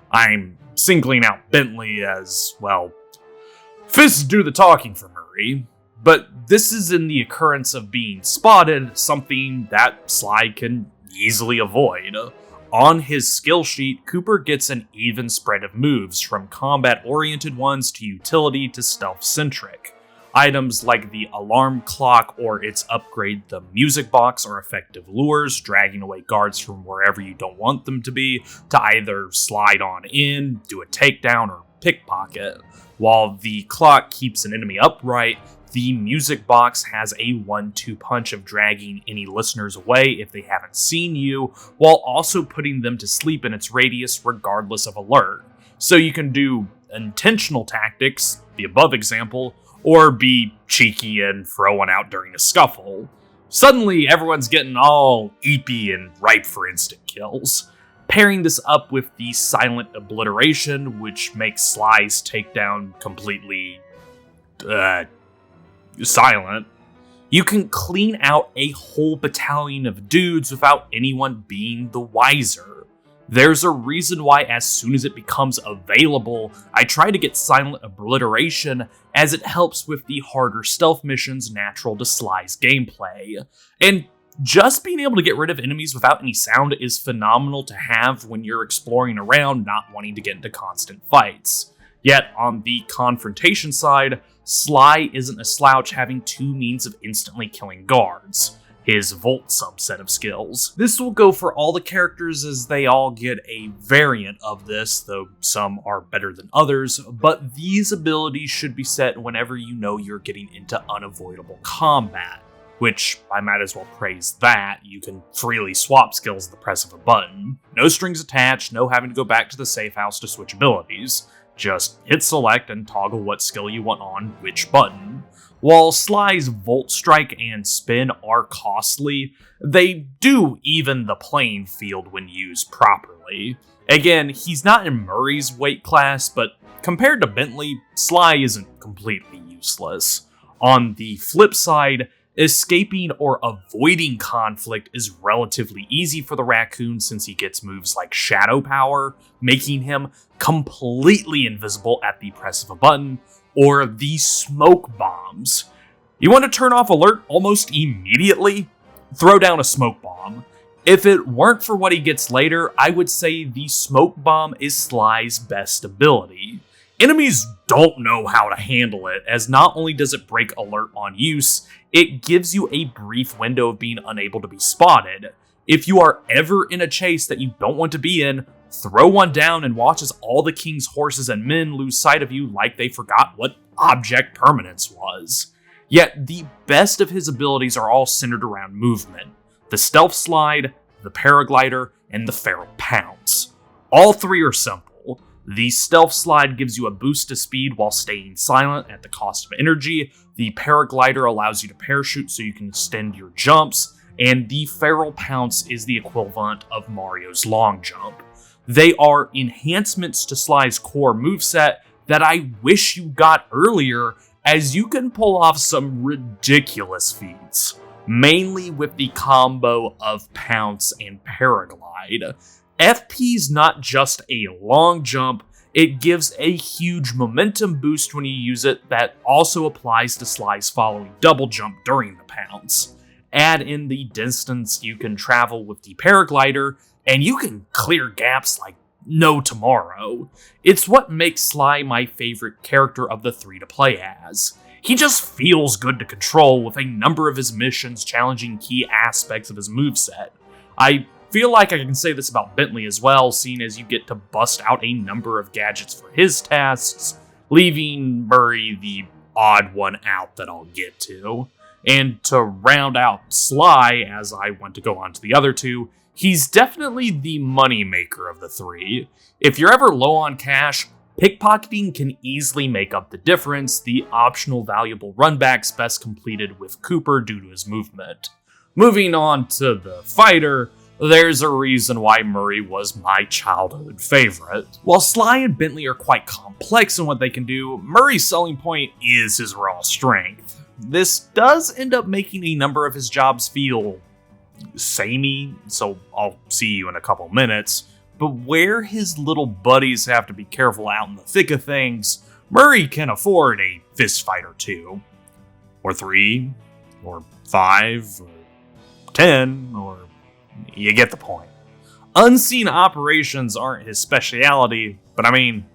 S1: I'm singling out Bentley as, well, fists do the talking for Murray. But this is in the occurrence of being spotted, something that Sly can easily avoid. On his skill sheet, Cooper gets an even spread of moves, from combat-oriented ones to utility to stealth-centric. Items like the alarm clock or its upgrade, the music box, are effective lures, dragging away guards from wherever you don't want them to be, to either slide on in, do a takedown, or pickpocket. While the clock keeps an enemy upright, the music box has a 1-2 punch of dragging any listeners away if they haven't seen you, while also putting them to sleep in its radius regardless of alert. So you can do intentional tactics, the above example, or be cheeky and throw one out during a scuffle. Suddenly, everyone's getting all eepy and ripe for instant kills. Pairing this up with the silent obliteration, which makes Sly's takedown completely silent, you can clean out a whole battalion of dudes without anyone being the wiser. There's a reason why as soon as it becomes available, I try to get silent obliteration, as it helps with the harder stealth missions natural to Sly's gameplay. And just being able to get rid of enemies without any sound is phenomenal to have when you're exploring around not wanting to get into constant fights. Yet, on the confrontation side, Sly isn't a slouch, having two means of instantly killing guards. His Volt subset of skills. This will go for all the characters, as they all get a variant of this, though some are better than others, but these abilities should be set whenever you know you're getting into unavoidable combat. Which, I might as well praise that, you can freely swap skills at the press of a button. No strings attached, no having to go back to the safe house to switch abilities. Just hit select and toggle what skill you want on which button. While Sly's Volt Strike and Spin are costly, they do even the playing field when used properly. Again, he's not in Murray's weight class, but compared to Bentley, Sly isn't completely useless. On the flip side, escaping or avoiding conflict is relatively easy for the raccoon, since he gets moves like Shadow Power, making him completely invisible at the press of a button, or the smoke bombs. You want to turn off alert almost immediately? Throw down a smoke bomb. If it weren't for what he gets later, I would say the smoke bomb is Sly's best ability. Enemies don't know how to handle it, as not only does it break alert on use, it gives you a brief window of being unable to be spotted. If you are ever in a chase that you don't want to be in, throw one down and watch as all the king's horses and men lose sight of you like they forgot what object permanence was. Yet the best of his abilities are all centered around movement. The stealth slide, the paraglider, and the feral pounce. All three are simple. The stealth slide gives you a boost to speed while staying silent at the cost of energy. The paraglider allows you to parachute so you can extend your jumps. And the feral pounce is the equivalent of Mario's long jump. They are enhancements to Sly's core moveset that I wish you got earlier, as you can pull off some ridiculous feats, mainly with the combo of pounce and paraglide. FP's not just a long jump, it gives a huge momentum boost when you use it that also applies to Sly's following double jump during the pounce. Add in the distance you can travel with the paraglider, and you can clear gaps like no tomorrow. It's what makes Sly my favorite character of the three to play as. He just feels good to control, with a number of his missions challenging key aspects of his moveset. I feel like I can say this about Bentley as well, seeing as you get to bust out a number of gadgets for his tasks, leaving Murray the odd one out that I'll get to. And to round out Sly, as I want to go on to the other two, he's definitely the money maker of the three. If you're ever low on cash, pickpocketing can easily make up the difference, the optional valuable runbacks best completed with Cooper due to his movement. Moving on to the fighter, there's a reason why Murray was my childhood favorite. While Sly and Bentley are quite complex in what they can do, Murray's selling point is his raw strength. This does end up making a number of his jobs feel samey, so I'll see you in a couple minutes, but where his little buddies have to be careful out in the thick of things, Murray can afford a fist fight or two, or 3, or 5, or 10, or you get the point. Unseen operations aren't his speciality, but I mean,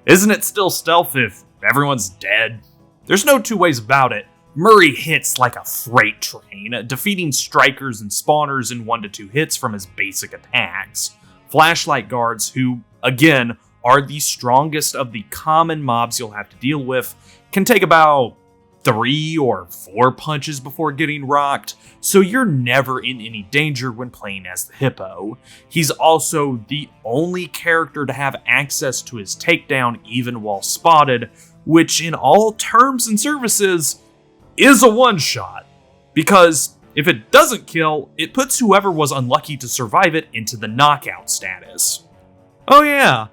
S1: isn't it still stealth if everyone's dead? There's no two ways about it. Murray hits like a freight train, defeating strikers and spawners in 1 to 2 hits from his basic attacks. Flashlight guards, who, again, are the strongest of the common mobs you'll have to deal with, can take about 3 or 4 punches before getting rocked, so you're never in any danger when playing as the hippo. He's also the only character to have access to his takedown even while spotted, which in all terms and services is a one-shot, because if it doesn't kill, it puts whoever was unlucky to survive it into the knockout status. Oh yeah,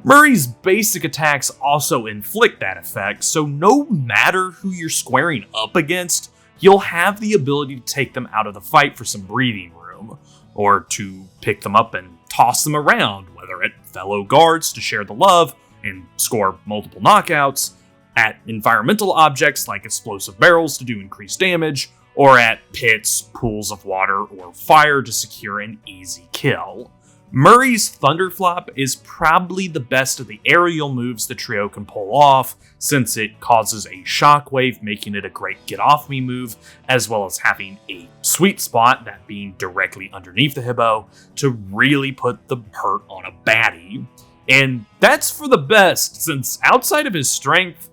S1: Murray's basic attacks also inflict that effect, so no matter who you're squaring up against, you'll have the ability to take them out of the fight for some breathing room, or to pick them up and toss them around, whether at fellow guards to share the love and score multiple knockouts, at environmental objects like explosive barrels to do increased damage, or at pits, pools of water, or fire to secure an easy kill. Murray's Thunderflop is probably the best of the aerial moves the trio can pull off, since it causes a shockwave, making it a great get-off-me move, as well as having a sweet spot, that being directly underneath the hippo, to really put the hurt on a baddie. And that's for the best, since outside of his strength,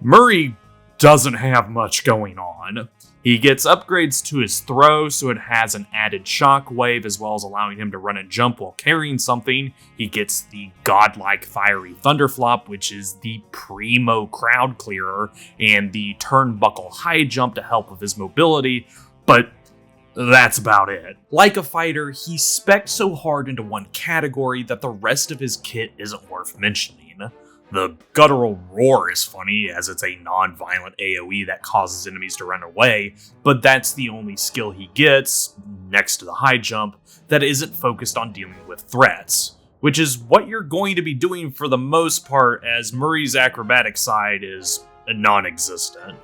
S1: Murray doesn't have much going on. He gets upgrades to his throw, so it has an added shockwave, as well as allowing him to run and jump while carrying something. He gets the godlike fiery thunderflop, which is the primo crowd clearer, and the turnbuckle high jump to help with his mobility, but that's about it. Like a fighter, he specs so hard into one category that the rest of his kit isn't worth mentioning. The guttural roar is funny, as it's a non-violent AoE that causes enemies to run away, but that's the only skill he gets, next to the high jump, that isn't focused on dealing with threats, which is what you're going to be doing for the most part, as Murray's acrobatic side is non-existent.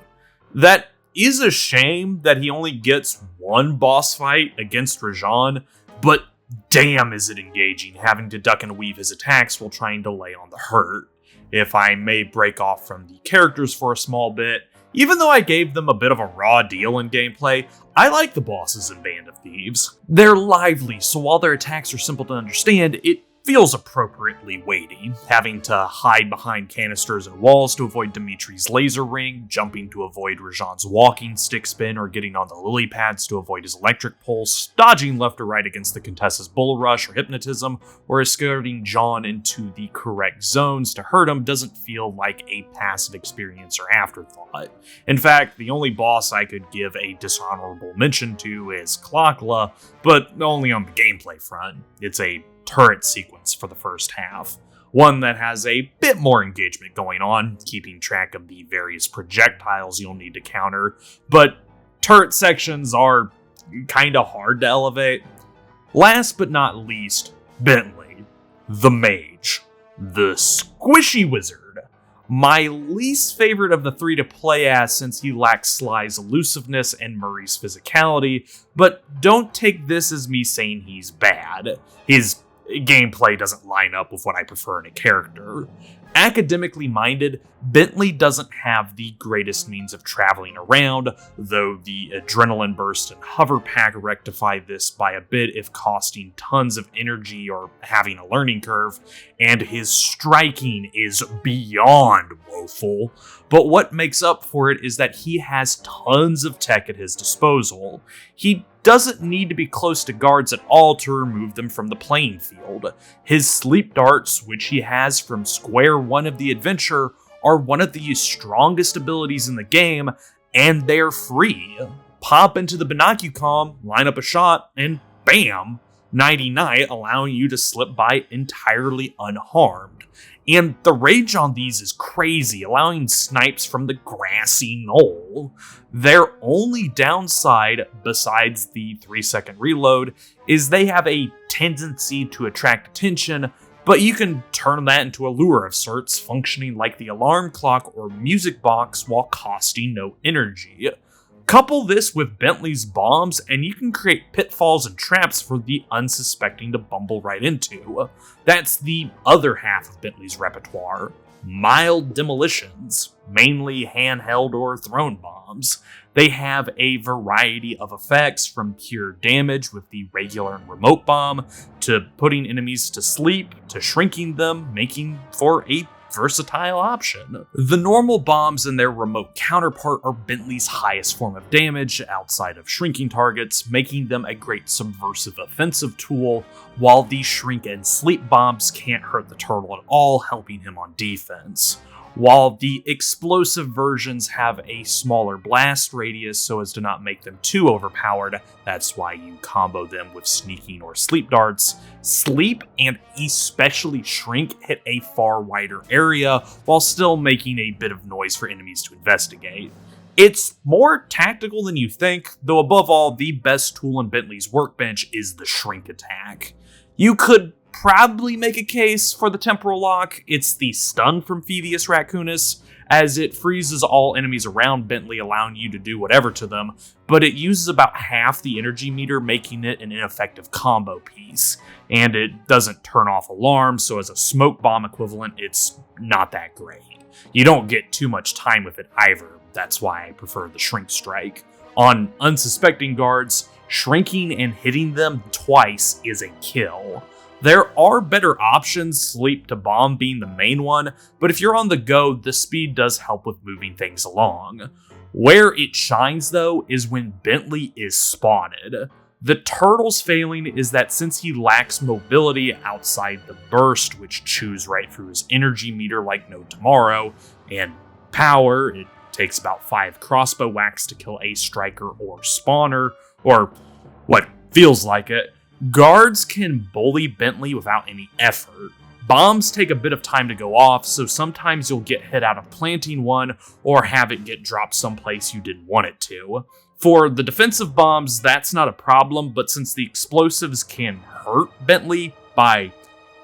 S1: That is a shame that he only gets one boss fight against Rajan, but damn is it engaging having to duck and weave his attacks while trying to lay on the hurt. If I may break off from the characters for a small bit, even though I gave them a bit of a raw deal in gameplay, I like the bosses in Band of Thieves. They're lively, so while their attacks are simple to understand, it feels appropriately weighty, having to hide behind canisters and walls to avoid Dimitri's laser ring, jumping to avoid Rajan's walking stick spin, or getting on the lily pads to avoid his electric pulse, dodging left or right against the Contessa's bull rush or hypnotism, or escorting John into the correct zones to hurt him doesn't feel like a passive experience or afterthought. In fact, the only boss I could give a dishonorable mention to is Klaww, but only on the gameplay front. It's a turret sequence for the first half, one that has a bit more engagement going on, keeping track of the various projectiles you'll need to counter, but turret sections are kinda hard to elevate. Last but not least, Bentley, the mage, the squishy wizard. My least favorite of the three to play as, since he lacks Sly's elusiveness and Murray's physicality, but don't take this as me saying he's bad. His gameplay doesn't line up with what I prefer in a character. Academically minded, Bentley doesn't have the greatest means of traveling around, though the adrenaline burst and hover pack rectify this by a bit if costing tons of energy or having a learning curve, and his striking is beyond woeful. But what makes up for it is that he has tons of tech at his disposal. He doesn't need to be close to guards at all to remove them from the playing field. His sleep darts, which he has from square one of the adventure, are one of the strongest abilities in the game, and they're free. Pop into the binocucom, line up a shot, and bam! Nighty-night, allowing you to slip by entirely unharmed. And the range on these is crazy, allowing snipes from the grassy knoll. Their only downside, besides the 3-second reload, is they have a tendency to attract attention, but you can turn that into a lure of sorts, functioning like the alarm clock or music box while costing no energy. Couple this with Bentley's bombs, and you can create pitfalls and traps for the unsuspecting to bumble right into. That's the other half of Bentley's repertoire. Mild demolitions, mainly handheld or thrown bombs. They have a variety of effects, from pure damage with the regular and remote bomb, to putting enemies to sleep, to shrinking them, making for a versatile option. The normal bombs and their remote counterpart are Bentley's highest form of damage outside of shrinking targets, making them a great subversive offensive tool, while the shrink and sleep bombs can't hurt the turtle at all, helping him on defense. While the explosive versions have a smaller blast radius so as to not make them too overpowered, that's why you combo them with sneaking or sleep darts. Sleep and especially shrink hit a far wider area while still making a bit of noise for enemies to investigate. It's more tactical than you think, though above all, the best tool in Bentley's workbench is the shrink attack. You could probably make a case for the temporal lock. It's the stun from Thievius Raccoonus, as it freezes all enemies around Bentley, allowing you to do whatever to them, but it uses about half the energy meter, making it an ineffective combo piece. And it doesn't turn off alarms, so as a smoke bomb equivalent, it's not that great. You don't get too much time with it either, that's why I prefer the Shrink Strike. On unsuspecting guards, shrinking and hitting them twice is a kill. There are better options, sleep to bomb being the main one, but if you're on the go, the speed does help with moving things along. Where it shines though is when Bentley is spotted. The turtle's failing is that since he lacks mobility outside the burst, which chews right through his energy meter like no tomorrow, and power, it takes about 5 crossbow whacks to kill a striker or spawner, or what feels like it, guards can bully Bentley without any effort. Bombs take a bit of time to go off, so sometimes you'll get hit out of planting one or have it get dropped someplace you didn't want it to. For the defensive bombs, that's not a problem, but since the explosives can hurt Bentley by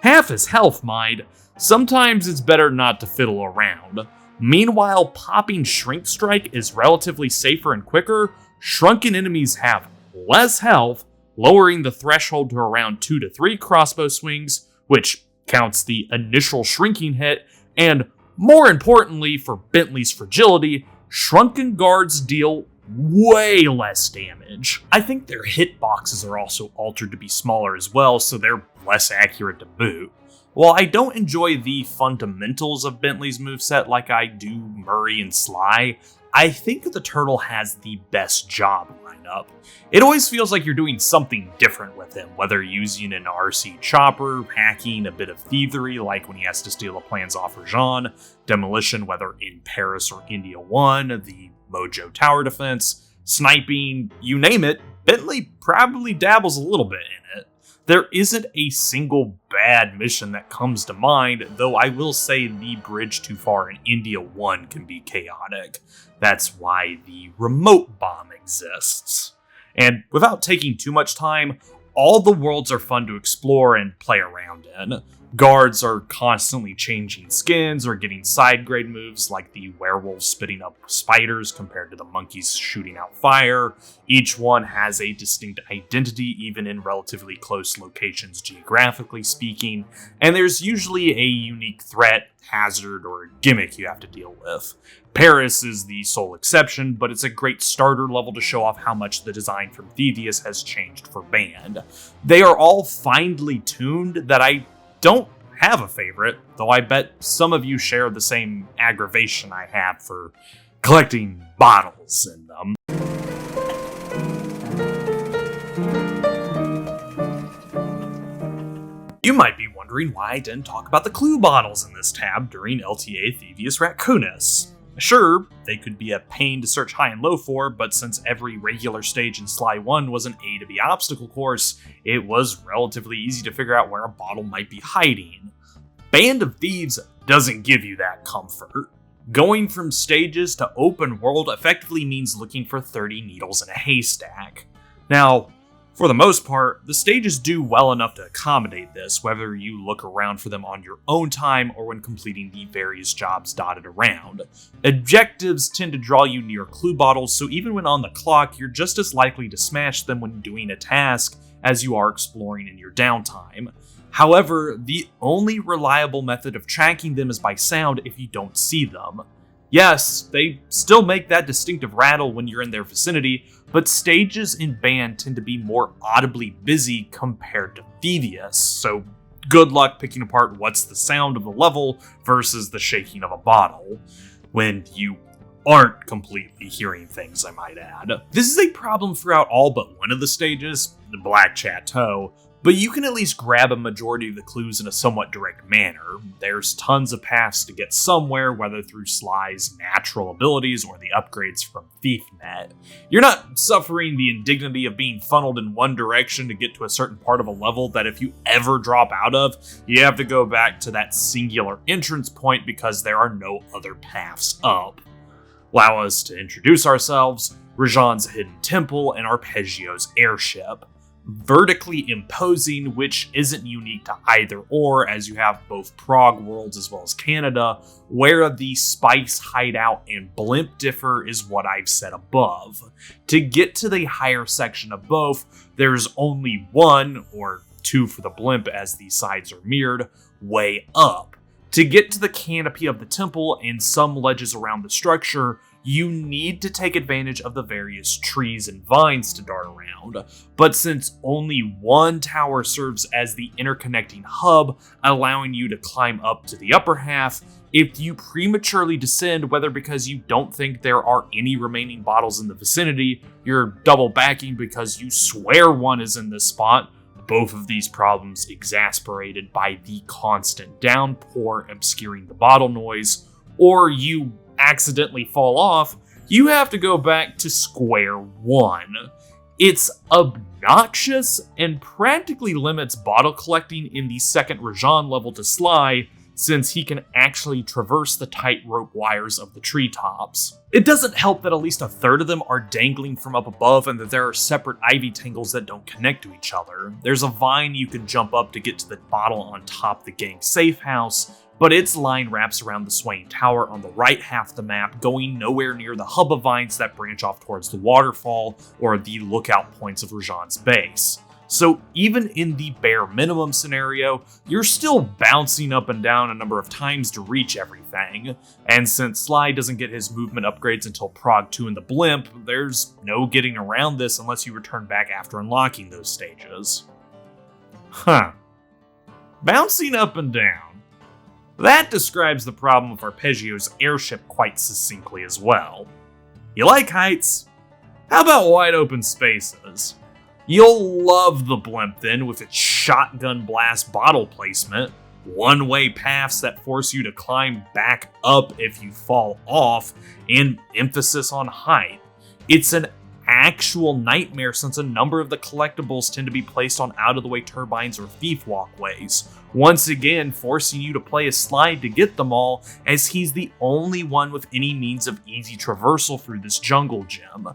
S1: half his health, mind, sometimes it's better not to fiddle around. Meanwhile, popping Shrink Strike is relatively safer and quicker. Shrunken enemies have less health, lowering the threshold to around 2 to 3 crossbow swings, which counts the initial shrinking hit, and more importantly for Bentley's fragility, shrunken guards deal way less damage. I think their hitboxes are also altered to be smaller as well, so they're less accurate to boot. While I don't enjoy the fundamentals of Bentley's moveset like I do Murray and Sly, I think the turtle has the best job lineup. It always feels like you're doing something different with him, whether using an RC chopper, hacking, a bit of thievery like when he has to steal a plans off Rajan, demolition whether in Paris or India 1, the Mojo tower defense, sniping, you name it, Bentley probably dabbles a little bit in it. There isn't a single bad mission that comes to mind, though I will say the bridge too far in India 1 can be chaotic. That's why the remote bomb exists. And without taking too much time, all the worlds are fun to explore and play around in. Guards are constantly changing skins or getting side grade moves like the werewolves spitting up spiders compared to the monkeys shooting out fire. Each one has a distinct identity even in relatively close locations geographically speaking, and there's usually a unique threat, hazard, or gimmick you have to deal with. Paris is the sole exception, but it's a great starter level to show off how much the design from Thievius has changed for Band. They are all finely tuned that I don't have a favorite, though I bet some of you share the same aggravation I have for collecting bottles in them. You might be wondering why I didn't talk about the clue bottles in this tab during LTA Thievius Raccoonus. Sure, they could be a pain to search high and low for, but since every regular stage in Sly 1 was an A to B obstacle course, it was relatively easy to figure out where a bottle might be hiding. Band of Thieves doesn't give you that comfort. Going from stages to open world effectively means looking for 30 needles in a haystack. Now, for the most part, the stages do well enough to accommodate this, whether you look around for them on your own time or when completing the various jobs dotted around. Objectives tend to draw you near clue bottles, so even when on the clock, you're just as likely to smash them when doing a task as you are exploring in your downtime. However, the only reliable method of tracking them is by sound if you don't see them. Yes, they still make that distinctive rattle when you're in their vicinity, but stages in Band tend to be more audibly busy compared to Thievius, so good luck picking apart what's the sound of the level versus the shaking of a bottle, when you aren't completely hearing things, I might add. This is a problem throughout all but one of the stages, the Black Chateau, but you can at least grab a majority of the clues in a somewhat direct manner. There's tons of paths to get somewhere, whether through Sly's natural abilities or the upgrades from ThiefNet. You're not suffering the indignity of being funneled in one direction to get to a certain part of a level that if you ever drop out of, you have to go back to that singular entrance point because there are no other paths up. Allow us to introduce ourselves, Rajan's hidden temple, and Arpeggio's airship. Vertically imposing, which isn't unique to either or, as you have both Prague worlds as well as Canada. Where the Spice hideout and blimp differ is what I've said above. To get to the higher section of both, there's only one, or two for the blimp as the sides are mirrored, way up. To get to the canopy of the temple and some ledges around the structure, you need to take advantage of the various trees and vines to dart around, but since only one tower serves as the interconnecting hub, allowing you to climb up to the upper half, if you prematurely descend, whether because you don't think there are any remaining bottles in the vicinity, you're double backing because you swear one is in this spot, both of these problems exasperated by the constant downpour obscuring the bottle noise, or you accidentally fall off, you have to go back to square one. It's obnoxious and practically limits bottle collecting in the second Rajan level to Sly, since he can actually traverse the tightrope wires of the treetops. It doesn't help that at least a third of them are dangling from up above and that there are separate ivy tangles that don't connect to each other. There's a vine you can jump up to get to the bottle on top of the gang safe house, but its line wraps around the swaying tower on the right half of the map, going nowhere near the hub of vines that branch off towards the waterfall or the lookout points of Rajan's base. So even in the bare minimum scenario, you're still bouncing up and down a number of times to reach everything. And since Sly doesn't get his movement upgrades until Prague 2 in the blimp, there's no getting around this unless you return back after unlocking those stages. Bouncing up and down. That describes the problem of Arpeggio's airship quite succinctly as well. You like heights? How about wide open spaces? You'll love the blimp then with its shotgun blast bottle placement, one-way paths that force you to climb back up if you fall off, and emphasis on height. It's an actual nightmare since a number of the collectibles tend to be placed on out-of-the-way turbines or thief walkways, once again forcing you to play a slide to get them all, as he's the only one with any means of easy traversal through this jungle gym.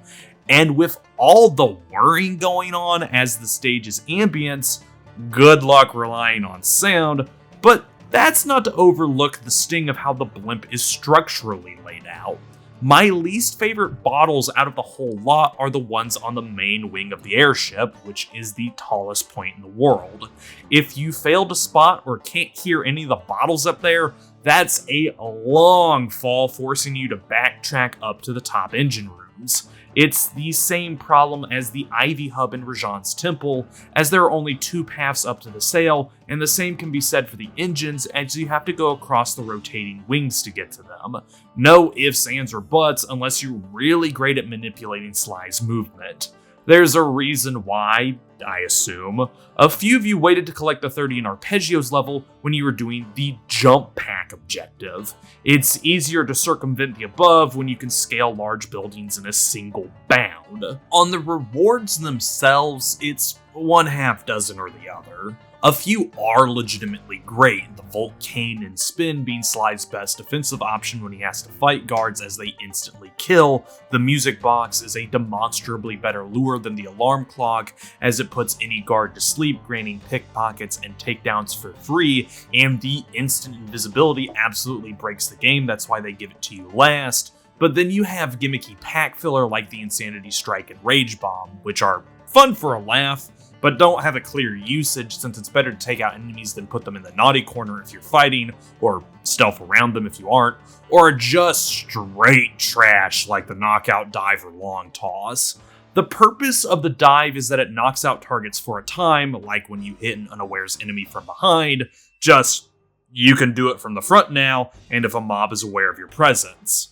S1: And with all the whirring going on as the stage's ambience, good luck relying on sound, But that's not to overlook the sting of how the blimp is structurally laid out. My least favorite bottles out of the whole lot are the ones on the main wing of the airship, which is the tallest point in the world. If you fail to spot or can't hear any of the bottles up there, that's a long fall, forcing you to backtrack up to the top engine rooms. It's the same problem as the Ivy Hub in Rajan's temple, as there are only 2 paths up to the sail, and the same can be said for the engines, as you have to go across the rotating wings to get to them. No ifs, ands, or buts unless you're really great at manipulating Sly's movement. There's a reason why, I assume, a few of you waited to collect the 30 in Arpeggios level when you were doing the jump pack objective. It's easier to circumvent the above when you can scale large buildings in a single bound. On the rewards themselves, it's 1/2 dozen or the other. A few are legitimately great, the Volcane and Spin being Sly's best defensive option when he has to fight guards as they instantly kill. The Music Box is a demonstrably better lure than the Alarm Clock, as it puts any guard to sleep, granting pickpockets and takedowns for free, and the instant invisibility absolutely breaks the game, that's why they give it to you last. But then you have gimmicky pack filler like the Insanity Strike and Rage Bomb, which are fun for a laugh, but don't have a clear usage since it's better to take out enemies than put them in the naughty corner if you're fighting, or stealth around them if you aren't, or just straight trash like the knockout dive or long toss. The purpose of the dive is that it knocks out targets for a time, like when you hit an unawares enemy from behind, just you can do it from the front now, and if a mob is aware of your presence.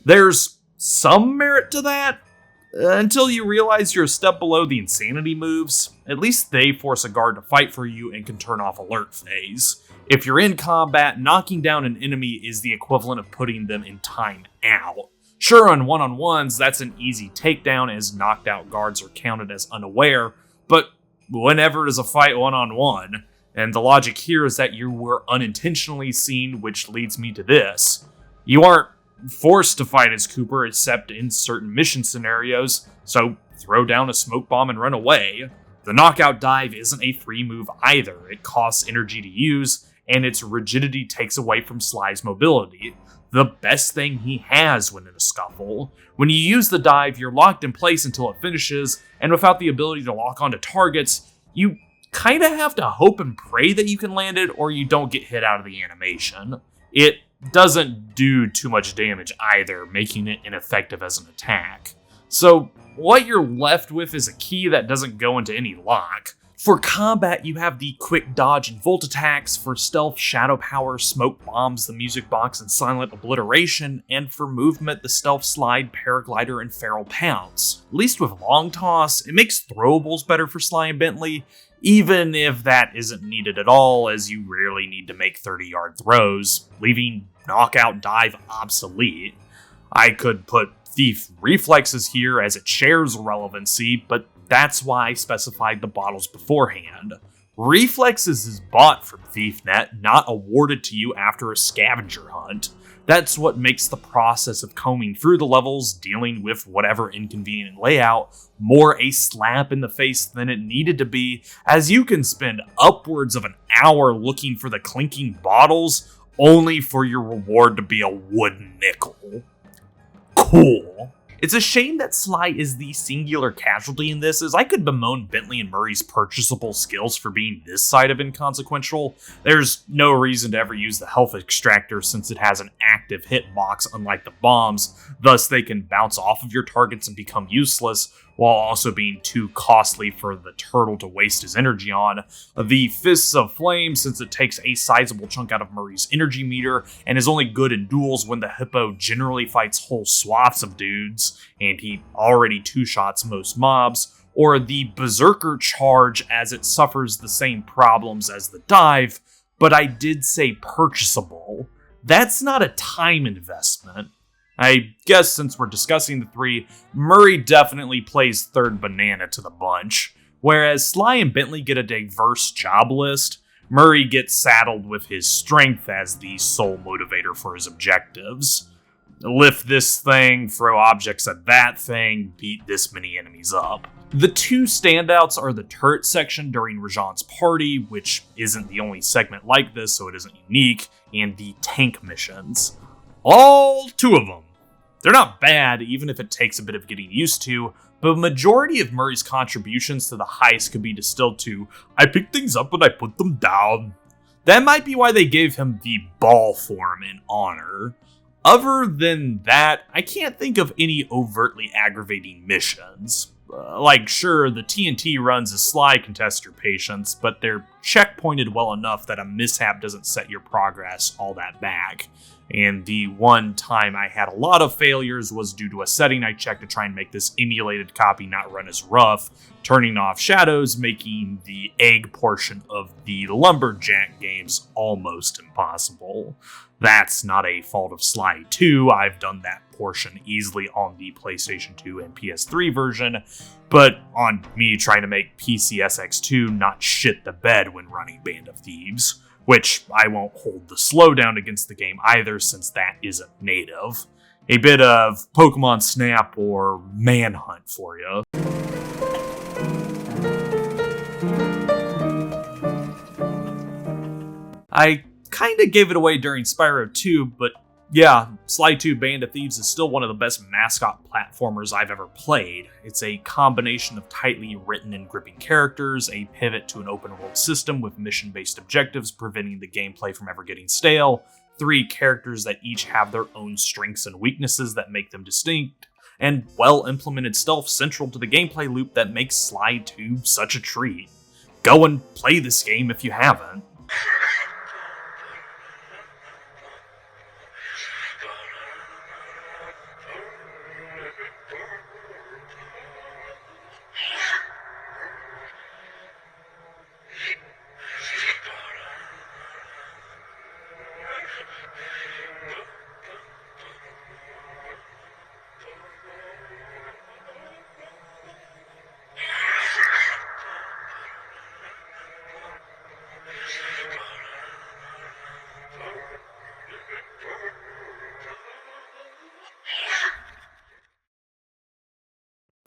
S1: There's some merit to that, until you realize you're a step below the insanity moves. At least they force a guard to fight for you and can turn off alert phase. If you're in combat, knocking down an enemy is the equivalent of putting them in time out. Sure, on one-on-ones, that's an easy takedown as knocked out guards are counted as unaware, but whenever it is a fight one-on-one, and the logic here is that you were unintentionally seen, which leads me to this. You aren't forced to fight as Cooper except in certain mission scenarios, so throw down a smoke bomb and run away. The knockout dive isn't a free move either. It costs energy to use, and its rigidity takes away from Sly's mobility, the best thing he has when in a scuffle. When you use the dive, you're locked in place until it finishes, and without the ability to lock onto targets, you kinda have to hope and pray that you can land it or you don't get hit out of the animation. It doesn't do too much damage either, making it ineffective as an attack. So what you're left with is a key that doesn't go into any lock. For combat, you have the quick dodge and volt attacks, for stealth, shadow power, smoke bombs, the music box, and silent obliteration, and for movement, the stealth slide, paraglider, and feral pounce. At least with long toss, it makes throwables better for Sly and Bentley, even if that isn't needed at all, as you rarely need to make 30-yard throws, leaving knockout dive obsolete. I could put Thief Reflexes here as it shares relevancy, but that's why I specified the bottles beforehand. Reflexes is bought from ThiefNet, not awarded to you after a scavenger hunt. That's what makes the process of combing through the levels, dealing with whatever inconvenient layout, more a slap in the face than it needed to be, as you can spend upwards of an hour looking for the clinking bottles, only for your reward to be a wooden nickel. Cool. It's a shame that Sly is the singular casualty in this, as I could bemoan Bentley and Murray's purchasable skills for being this side of inconsequential. There's no reason to ever use the health extractor since it has an active hitbox unlike the bombs, thus they can bounce off of your targets and become useless, while also being too costly for the turtle to waste his energy on. The Fists of Flame, since it takes a sizable chunk out of Murray's energy meter, and is only good in duels when the hippo generally fights whole swaths of dudes, and he already two-shots most mobs, or the Berserker Charge, as it suffers the same problems as the dive, but I did say purchasable. That's not a time investment. I guess since we're discussing the three, Murray definitely plays third banana to the bunch. Whereas Sly and Bentley get a diverse job list, Murray gets saddled with his strength as the sole motivator for his objectives. Lift this thing, throw objects at that thing, beat this many enemies up. The two standouts are the turret section during Rajan's party, which isn't the only segment like this, so it isn't unique, and the tank missions. All two of them. They're not bad, even if it takes a bit of getting used to, but a majority of Murray's contributions to the heist could be distilled to, I pick things up and I put them down. That might be why they gave him the ball form in honor. Other than that, I can't think of any overtly aggravating missions. Sure, the TNT runs as Sly can test your patience, but they're checkpointed well enough that a mishap doesn't set your progress all that back. And the one time I had a lot of failures was due to a setting I checked to try and make this emulated copy not run as rough, turning off shadows, making the egg portion of the Lumberjack games almost impossible. That's not a fault of Sly 2, I've done that portion easily on the PlayStation 2 and PS3 version, but on me trying to make PCSX2 not shit the bed when running Band of Thieves, which I won't hold the slowdown against the game either since that isn't native. A bit of Pokemon Snap or Manhunt for you. I kinda gave it away during Spyro 2, but yeah, Sly 2 Band of Thieves is still one of the best mascot platformers I've ever played. It's a combination of tightly written and gripping characters, a pivot to an open world system with mission-based objectives preventing the gameplay from ever getting stale, 3 characters that each have their own strengths and weaknesses that make them distinct, and well-implemented stealth central to the gameplay loop that makes Sly 2 such a treat. Go and play this game if you haven't.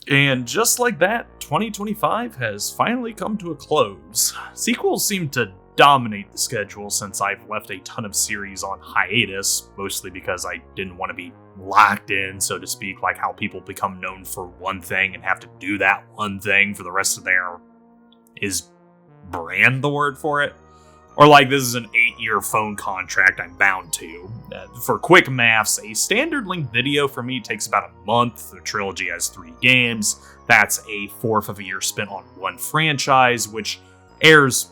S1: And just like that, 2025 has finally come to a close. Sequels seem to dominate the schedule since I've left a ton of series on hiatus, mostly because I didn't want to be locked in, so to speak, like how people become known for one thing and have to do that one thing for the rest of their... Is brand the word for it? Or like this is an 8-year phone contract I'm bound to. For quick maths, a standard length video for me takes about a month. The trilogy has 3 games. That's a fourth of a year spent on one franchise, which airs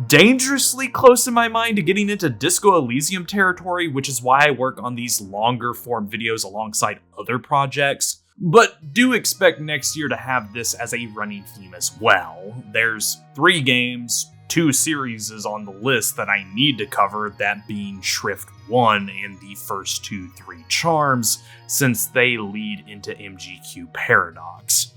S1: dangerously close in my mind to getting into Disco Elysium territory, which is why I work on these longer form videos alongside other projects. But do expect next year to have this as a running theme as well. There's 3 games, 2 series on the list that I need to cover, that being Shrift 1 and the first 2-3 Charms, since they lead into MGQ Paradox.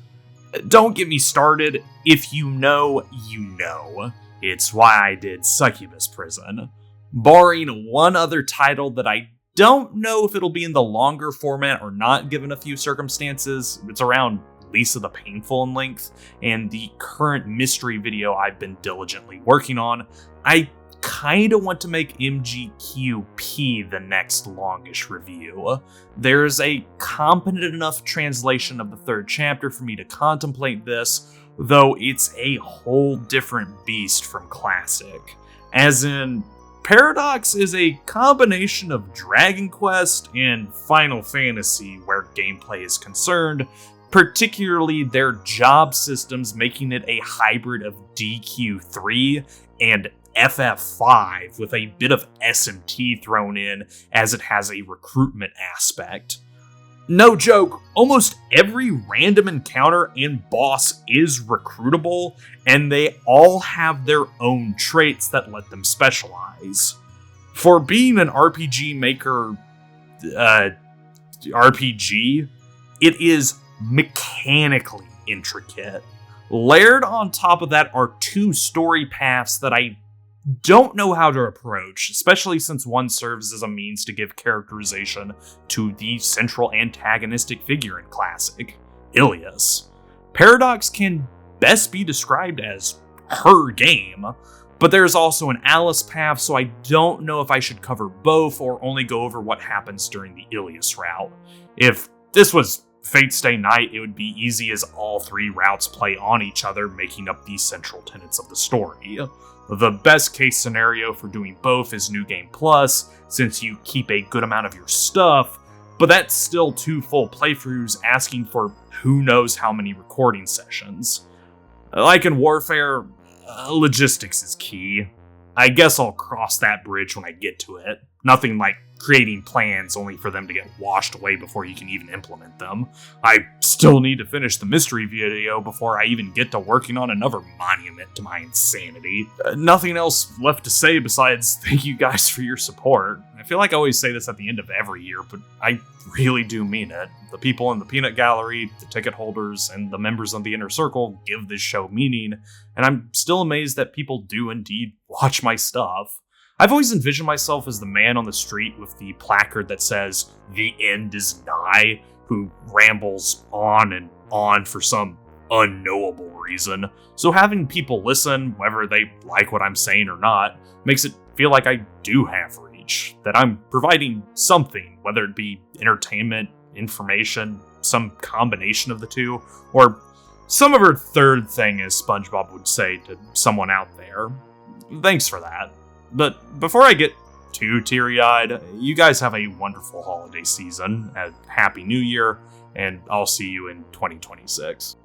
S1: Don't get me started, if you know, you know. It's why I did Succubus Prison. Barring one other title that I don't know if it'll be in the longer format or not given a few circumstances, it's around Lisa the Painful in length, and the current mystery video I've been diligently working on, I kinda want to make MGQP the next longish review. There's a competent enough translation of the 3rd chapter for me to contemplate this, though it's a whole different beast from Classic. As in, Paradox is a combination of Dragon Quest and Final Fantasy where gameplay is concerned, particularly their job systems making it a hybrid of DQ3 and FF5 with a bit of SMT thrown in as it has a recruitment aspect. No joke, almost every random encounter and boss is recruitable, and they all have their own traits that let them specialize. For being an RPG maker, RPG, it is mechanically intricate. Layered on top of that are 2 story paths that I don't know how to approach, especially since one serves as a means to give characterization to the central antagonistic figure in Classic, Ilias. Paradox can best be described as her game, but there's also an Alice path, so I don't know if I should cover both or only go over what happens during the Ilias route. If this was Fate Stay Night, it would be easy as all 3 routes play on each other, making up the central tenets of the story. The best case scenario for doing both is New Game Plus, since you keep a good amount of your stuff, but that's still 2 full playthroughs asking for who knows how many recording sessions. Like in Warfare, logistics is key. I guess I'll cross that bridge when I get to it. Nothing like creating plans only for them to get washed away before you can even implement them. I still need to finish the mystery video before I even get to working on another monument to my insanity. Nothing else left to say besides thank you guys for your support. I feel like I always say this at the end of every year, but I really do mean it. The people in the peanut gallery, the ticket holders, and the members of the inner circle give this show meaning, and I'm still amazed that people do indeed watch my stuff. I've always envisioned myself as the man on the street with the placard that says, "The end is nigh," who rambles on and on for some unknowable reason. So having people listen, whether they like what I'm saying or not, makes it feel like I do have reach, that I'm providing something, whether it be entertainment, information, some combination of the two, or some other third thing, as SpongeBob would say to someone out there. Thanks for that. But before I get too teary-eyed, you guys have a wonderful holiday season, a happy new year, and I'll see you in 2026.